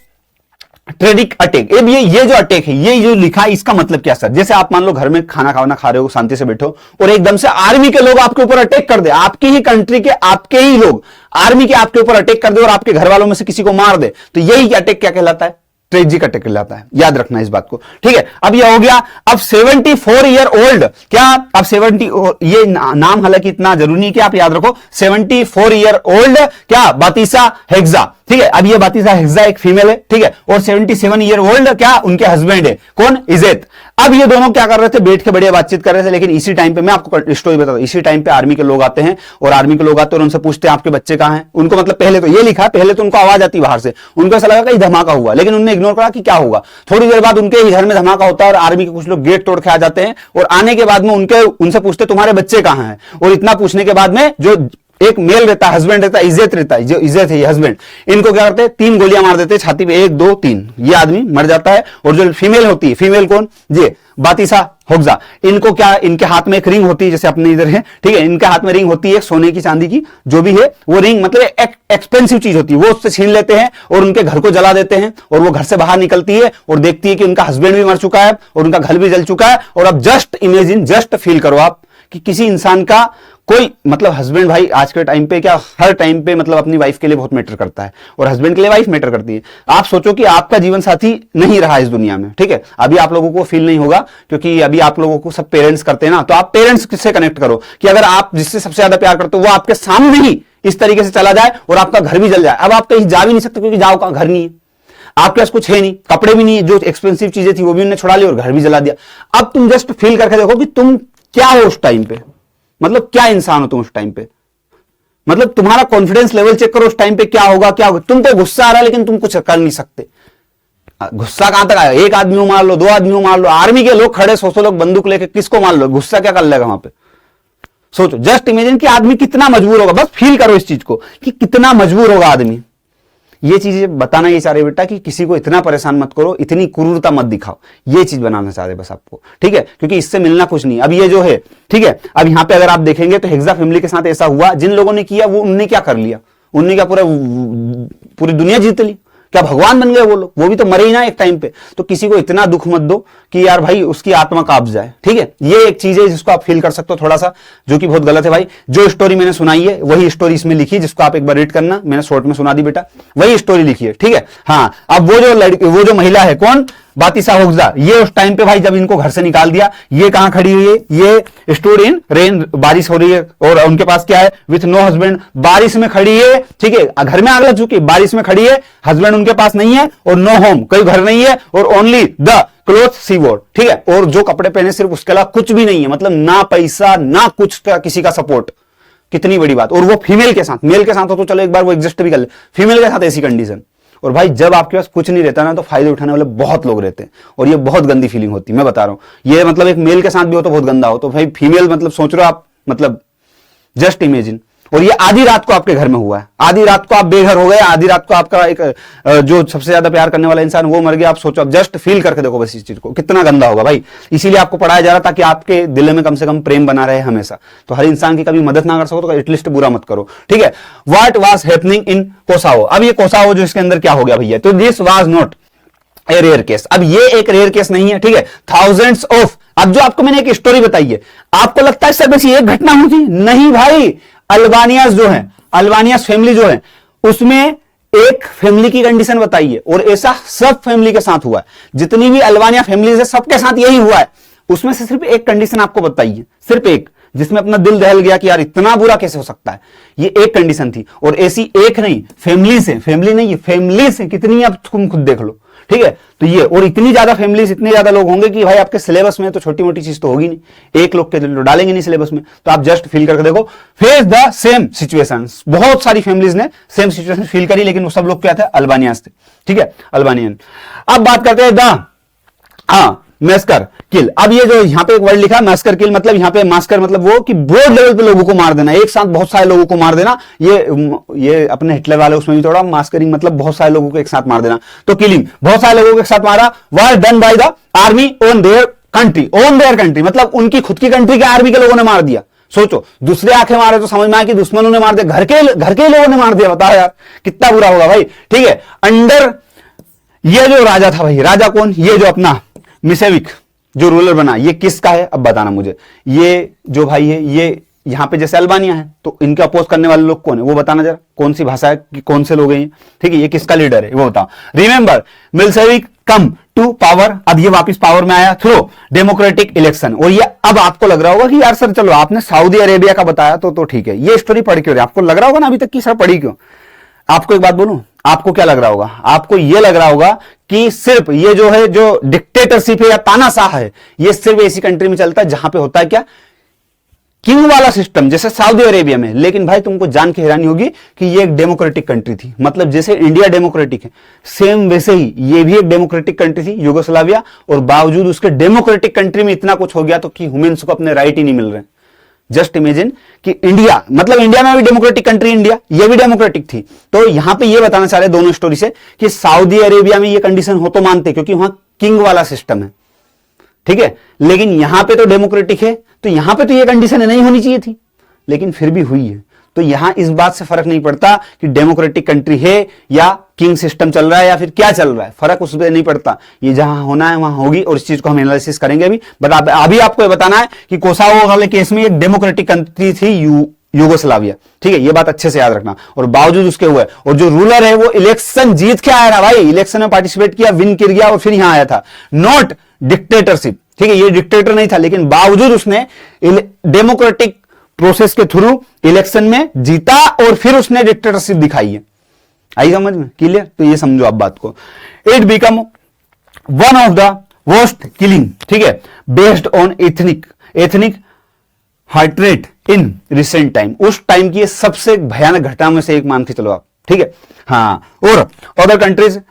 ट्रेडिक अटैक। अब ये जो अटैक है, ये जो लिखा है, इसका मतलब क्या सर? जैसे आप मान लो घर में खाना खा रहे हो, शांति से बैठो और एकदम से आर्मी के लोग आपके ऊपर अटैक कर दे, आपकी ही कंट्री के आपके ही लोग आर्मी के आपके ऊपर अटैक कर दे और आपके घर वालों में से किसी को मार दे, तो यही अटैक क्या कहलाता है? ट्रेजिक अटैक कहलाता है। याद रखना इस बात को, ठीक है। अब ये हो गया। अब 74 ईयर ओल्ड, क्या अब 70, ये नाम हालांकि इतना जरूरी नहीं कि आप याद रखो। 74 ईयर ओल्ड क्या? बातिसा हेक्सा, ठीक है। अब ये बातिसा हेक्सा एक फीमेल है, ठीक है, और 77 ईयर ओल्ड क्या? उनके हस्बैंड है, कौन? इजेत। अब ये दोनों क्या कर रहे थे? बैठ के बढ़िया बातचीत कर रहे थे। लेकिन इसी टाइम पे मैं आपको स्टोरी बता दूं, इसी टाइम पे आर्मी के लोग आते हैं और आर्मी के लोग आते हैं और उनसे पूछते हैं आपके बच्चे कहां हैं। उनको मतलब पहले तो ये लिखा, पहले तो उनको आवाज आती बाहर से, उनको ऐसा लगा कि धमाका हुआ, लेकिन उन्होंने इग्नोर करा कि क्या होगा। थोड़ी देर बाद उनके ही घर में धमाका होता है और आर्मी के कुछ लोग गेट तोड़ के आ जाते हैं और आने के बाद में उनसे पूछते तुम्हारे बच्चे कहां हैं। और इतना पूछने के बाद में जो एक मेल रहता है, हस्बैंड रहता है, इज्जत रहता है, जो इज्जत है ये हस्बैंड, इनको क्या करते हैं? 3 गोलियां मार देते हैं छाती पे, 1 2 3, ये आदमी मर जाता है। और जो फीमेल होती है, फीमेल कौन? ये बातिसा होक्सा, इनको क्या? इनके हाथ में एक रिंग होती है, जैसे अपने इधर है, ठीक है, इनके हाथ में रिंग होती है सोने की चांदी की, जो भी है वो रिंग मतलब एक एक्सपेंसिव चीज होती है, वो उससे छीन लेते हैं और उनके घर को जला देते हैं। और वो घर से बाहर निकलती है और देखती है कि उनका हस्बैंड भी मर चुका है और उनका घर भी जल चुका है। और अब जस्ट इमेजिन, जस्ट फील करो आप कि किसी इंसान का कोई मतलब हस्बैंड, भाई आज के टाइम पे क्या हर टाइम पे मतलब अपनी वाइफ के लिए बहुत मैटर करता है और हस्बैंड के लिए वाइफ मैटर करती है। आप सोचो कि आपका जीवन साथी नहीं रहा इस दुनिया में, ठीक है। अभी आप लोगों को फील नहीं होगा क्योंकि अभी आप लोगों को सब पेरेंट्स करते हैं ना, तो आप पेरेंट्स से कनेक्ट करो कि अगर आप जिससे सबसे ज्यादा प्यार करते हो वो आपके सामने ही इस तरीके से चला जाए और आपका घर भी जल जाए। अब आप कहीं जा भी नहीं सकते क्योंकि जाओ का घर नहीं है। आपके पास कुछ है नहीं, कपड़े भी नहीं, जो एक्सपेंसिव चीजें थी वो भी उन्होंने छुड़ा ली और घर भी जला दिया। अब तुम जस्ट फील करके देखो कि तुम क्या हो उस टाइम पे, मतलब क्या इंसान हो तुम उस टाइम पे, मतलब तुम्हारा कॉन्फिडेंस लेवल चेक करो उस टाइम पे क्या होगा, क्या होगा। तुमको गुस्सा आ रहा है लेकिन तुम कुछ कर नहीं सकते। गुस्सा कहां तक आएगा, एक आदमी को मार लो, 2 आदमी को मार लो, आर्मी के लोग खड़े 100 लोग बंदूक लेके, किसको मार लो, गुस्सा क्या कर लेगा वहां पे। सोचो, जस्ट इमेजिन कि आदमी कितना मजबूर होगा, बस फील करो इस चीज को कि कितना मजबूर होगा आदमी। ये चीजें बताना ये चाह रहे बेटा कि किसी को इतना परेशान मत करो, इतनी क्रूरता मत दिखाओ, ये चीज बनाना चाह रहे बस आपको, ठीक है, क्योंकि इससे मिलना कुछ नहीं। अब ये जो है, ठीक है, अब यहां पे अगर आप देखेंगे तो हेक्सा फैमिली के साथ ऐसा हुआ, जिन लोगों ने किया वो उनने क्या कर लिया, उनने क्या पूरी दुनिया जीत ली, क्या भगवान बन गए वो लोग, वो भी तो मरे ही ना एक टाइम पे। तो किसी को इतना दुख मत दो कि यार भाई उसकी आत्मा कांप जाए, ठीक है। ये एक चीज है जिसको आप फील कर सकते हो थोड़ा सा, जो कि बहुत गलत है भाई। जो स्टोरी मैंने सुनाई है वही स्टोरी इसमें लिखी है, जिसको आप एक बार रीड करना, मैंने शॉर्ट में सुना दी बेटा, वही स्टोरी लिखी है, ठीक है। हाँ, अब वो जो महिला है कौन, बातिसा होक्सा, ये उस टाइम पे भाई जब इनको घर से निकाल दिया, ये कहां खड़ी हुई है, ये स्टूड इन रेन, बारिश हो रही है और उनके पास क्या है, विथ नो हस्बैंड, बारिश में खड़ी है, ठीक है, घर में आग लग चुकी, बारिश में खड़ी है, हस्बैंड उनके पास नहीं है और नो होम, कोई घर नहीं है और ओनली द क्लोथ सी वोर, ठीक है, और जो कपड़े पहने सिर्फ उसके अलावा कुछ भी नहीं है, मतलब ना पैसा ना कुछ का किसी का सपोर्ट। कितनी बड़ी बात, और वो फीमेल के साथ, मेल के साथ हो तो चलो एक बार वो एग्जिस्ट भी कर ले, फीमेल के साथ ऐसी कंडीशन। और भाई जब आपके पास कुछ नहीं रहता ना तो फायदे उठाने वाले बहुत लोग रहते हैं और ये बहुत गंदी फीलिंग होती है, मैं बता रहा हूं। ये मतलब एक मेल के साथ भी हो तो बहुत गंदा हो, तो भाई फीमेल मतलब सोच रहे हो आप, मतलब जस्ट इमेजिन। और ये आधी रात को आपके घर में हुआ है, आधी रात को आप बेघर हो गए, आधी रात को आपका एक जो सबसे ज्यादा प्यार करने वाला इंसान वो मर गया। आप सोचो, आप जस्ट फील करके देखो बस इस चीज को, कितना गंदा होगा भाई। इसीलिए आपको पढ़ाया जा रहा था कि आपके दिल में कम से कम प्रेम बना रहे हमेशा। तो हर इंसान की कभी मदद ना कर सको तो एटलीस्ट बुरा मत करो, ठीक है। व्हाट वाज हैपनिंग इन कोसावो, अब ये कोसावो जो इसके अंदर क्या हो गया भैया, तो this was not a rare case. अब ये एक रेयर केस नहीं है, ठीक है, थाउजेंड्स ऑफ। अब जो आपको मैंने एक स्टोरी बताई है, आपको लगता है सर बस ये एक घटना हुई थी, नहीं भाई। अल्बानियाज जो है, अल्बानियाज फैमिली जो है, उसमें एक फैमिली की कंडीशन बताई है और ऐसा सब फैमिली के साथ हुआ है। जितनी भी अल्बानिया फैमिली है सबके साथ यही हुआ है। उसमें से सिर्फ एक कंडीशन आपको बताई है, सिर्फ एक, जिसमें अपना दिल दहल गया कि यार इतना बुरा कैसे हो सकता है। ये एक कंडीशन थी और ऐसी एक नहीं, फैमिली से, फैमिली नहीं, फैमिली से कितनी, अब तुम खुद देख लो, ठीक है। तो ये, और इतनी ज्यादा फैमिलीज, इतने ज्यादा लोग होंगे कि भाई आपके सिलेबस में तो छोटी मोटी चीज तो होगी नहीं, एक लोग के तो डालेंगे नहीं सिलेबस में। तो आप जस्ट फील करके देखो, फेस द सेम सिचुएशन। बहुत सारी फैमिलीज ने सेम सिचुएशन फील करी, लेकिन वो सब लोग क्या थे, अल्बानियाज थे, ठीक है, अल्बानियन। अब बात करते हैं द मैस्कर किल। अब ये जो यहाँ पे एक वर्ड लिखा मैस्कर किल, मतलब यहाँ पे मास्कर मतलब वो कि ब्रॉड लेवल पे लोगों को मार देना, एक साथ बहुत सारे लोगों को मार देना। ये अपने हिटलर वाले उसमें भी थोड़ा मास्करिंग, मतलब बहुत सारे लोगों को एक साथ मार देना। तो किलिंग, बहुत सारे लोगों को एक साथ मारा। War done by the army on their country, मतलब उनकी खुद की कंट्री के आर्मी के लोगों ने मार दिया। सोचो, दूसरे आंखें मारे तो समझ में आया कि दुश्मनों ने मार दिया, घर के लोगों ने मार दिया। बताओ यार कितना बुरा होगा भाई, ठीक है। अंडर, ये जो राजा था भाई, राजा कौन, ये जो अपना मिसेविक जो रूलर बना, ये किसका है अब बताना मुझे। ये जो भाई है, ये यहां पे जैसे अल्बानिया है, तो इनके अपोज करने वाले लोग कौन है वो बताना जरा, कौन सी भाषा है कि कौन से लोग हैं, ठीक है, ये किसका लीडर है वो बताओ। रिमेंबर, मिलसेविक कम टू पावर, अब ये वापस पावर में आया थ्रू डेमोक्रेटिक इलेक्शन। और ये अब आपको लग रहा होगा कि यार सर चलो आपने सऊदी अरेबिया का बताया तो ठीक है, ये स्टोरी पढ़ क्यों रही, आपको लग रहा होगा ना अभी तक की सर पढ़ी क्यों। आपको एक बात बोलूं, आपको क्या लग रहा होगा, आपको यह लग रहा होगा कि सिर्फ ये जो है, जो डिक्टेटरशिप है या तानाशाह है, ये सिर्फ ऐसी कंट्री में चलता है जहां पे होता है क्या, किंग वाला सिस्टम, जैसे सऊदी अरेबिया में। लेकिन भाई तुमको जान के हैरानी होगी कि ये एक डेमोक्रेटिक कंट्री थी, मतलब जैसे इंडिया डेमोक्रेटिक है सेम वैसे ही ये भी एक डेमोक्रेटिक कंट्री थी, यूगोस्लाविया। और बावजूद उसके डेमोक्रेटिक कंट्री में इतना कुछ हो गया तो कि ह्यूमन्स को अपने राइट ही नहीं मिल रहे। जस्ट इमेजिन कि इंडिया, मतलब इंडिया में भी डेमोक्रेटिक कंट्री इंडिया, ये भी डेमोक्रेटिक थी। तो यहां पे ये बताना चाह रहे दोनों स्टोरी से कि सऊदी अरेबिया में ये कंडीशन हो तो मानते, क्योंकि वहां किंग वाला सिस्टम है, ठीक है। लेकिन यहां पे तो डेमोक्रेटिक है, तो यहां पे तो ये कंडीशन नहीं होनी चाहिए थी, लेकिन फिर भी हुई है। तो यहां इस बात से फर्क नहीं पड़ता कि डेमोक्रेटिक कंट्री है या किंग सिस्टम चल रहा है या फिर क्या चल रहा है, फर्क उस पर नहीं पड़ता। ये जहां होना है वहां होगी और इस चीज को हम एनालिसिस करेंगे अभी। बट अभी आपको ये बताना है कि कोसावो वाले केस में एक डेमोक्रेटिक कंट्री थी यूगोस्लाविया, ठीक है, ये बात अच्छे से याद रखना। और बावजूद उसके हुए, और जो रूलर है वो इलेक्शन जीत के आया ना भाई, इलेक्शन में पार्टिसिपेट किया, विन कर गया और फिर यहां आया था। नॉट डिक्टेटरशिप, ठीक है, ये डिक्टेटर नहीं था, लेकिन बावजूद उसने डेमोक्रेटिक प्रोसेस के थ्रू इलेक्शन में जीता और फिर उसने डिक्टेटरशिप दिखाई है। आई समझ में? क्लियर? तो ये समझो आप बात को। It become one of the worst killing, ठीक है, based on ethnic heart in recent time. उस टाइम की सबसे भयानक घटना में से एक मान के चलो आप, ठीक है। हाँ, और other countries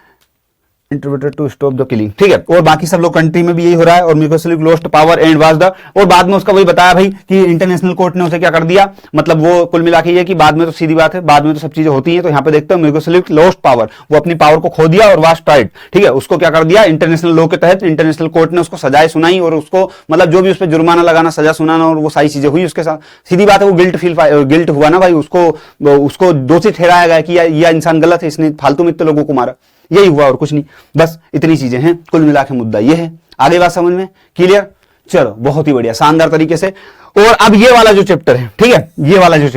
interpreted to stop the killing, ठीक है। और बाकी सब लोग कंट्री में भी यही हो रहा है। और Milosevic lost power and was the, और बाद में उसका वही बताया भाई कि इंटरनेशनल कोर्ट ने उसे क्या कर दिया, मतलब वो कुल मिला के ये कि बाद में तो सीधी बात है, बाद में तो सब चीजें होती हैं। तो यहां पे देखते हो मिर्कोसिलिक लॉस्ट पावर, वो अपनी पावर को खो दिया और वाज ट्राइड, ठीक है। उसको क्या कर दिया, इंटरनेशनल लॉ के तहत इंटरनेशनल कोर्ट ने उसको सजाएं सुनाई और उसको मतलब जो भी उस पर जुर्माना लगाना, सजा सुनाना और वो सारी चीजें हुई उसके साथ। सीधी बात है, वो गिल्ट हुआ ना भाई, उसको दोषी ठहराया गया कि यह इंसान गलत है, इसने फालतू में इतने लोगों को मारा। यही हुआ और कुछ नहीं, बस इतनी चीजें हैं। कुल मिला के मुद्दा ये है। आगे बात समझ में? क्लियर? चलो, बहुत ही बढ़िया, शानदार तरीके से। और अब ये वाला जो चैप्टर है, ठीक है, ये वाला जो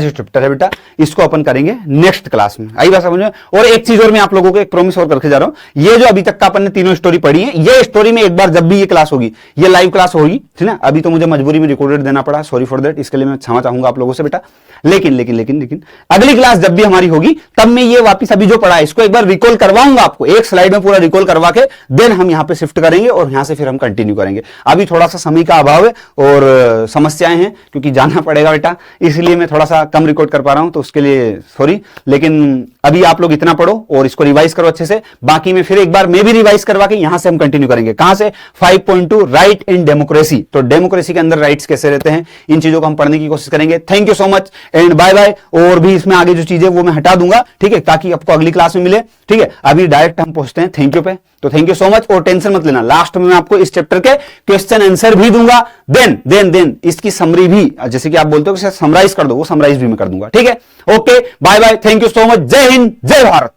चैप्टर है बेटा, इसको अपन करेंगे नेक्स्ट क्लास में। आई बात समझ में? और एक चीज और मैं आप लोगों को एक प्रॉमिस और करके जा रहा हूं, ये जो अभी तक का अपन ने तीनों स्टोरी पढ़ी है, ये स्टोरी में एक बार जब भी ये क्लास होगी, ये लाइव क्लास होगी, ठीक है। अभी तो मुझे मजबूरी में रिकॉर्डेड देना पड़ा, सॉरी फॉर दैट, इसके लिए मैं क्षमा चाहूंगा आप लोगों से बेटा। लेकिन अगली क्लास जब भी हमारी होगी, तब मैं ये वापस अभी जो पढ़ा है इसको एक बार रिकॉल करवाऊंगा आपको, एक स्लाइड में पूरा रिकॉल करवा के देन हम यहां पे शिफ्ट करेंगे और यहां से फिर हम कंटिन्यू करेंगे। अभी थोड़ा सा समय का अभाव है और समस्याएं हैं क्योंकि जाना पड़ेगा बेटा, इसलिए मैं थोड़ा सा कम रिकॉर्ड कर पा रहा हूं, तो उसके लिए सॉरी। लेकिन अभी आप लोग इतना पढ़ो और इसको रिवाइज करो अच्छे से। बाकी में फिर एक बार मैं भी रिवाइज करवा के यहां से हम कंटिन्यू करेंगे। कहां से? 5.2 राइट इन डेमोक्रेसी। तो डेमोक्रेसी के अंदर राइट्स कैसे रहते हैं, इन चीजों को हम पढ़ने की कोशिश करेंगे। Thank you so much and bye bye. और भी इसमें आगे जो चीजें वो मैं हटा दूंगा, ठीक है, ताकि आपको अगली क्लास में मिले, ठीक है। अभी डायरेक्ट हम पहुंचते हैं थैंक यू पे। तो थैंक यू सो मच और टेंशन मत लेना, लास्ट में मैं आपको इस चैप्टर के क्वेश्चन आंसर भी दूंगा, देन इसकी समरी भी, जैसे कि आप बोलते हो कि समराइज कर दो, वो समराइज भी मैं कर दूंगा, ठीक है। Okay, bye bye, thank you so much, जय हिंद, जय भारत।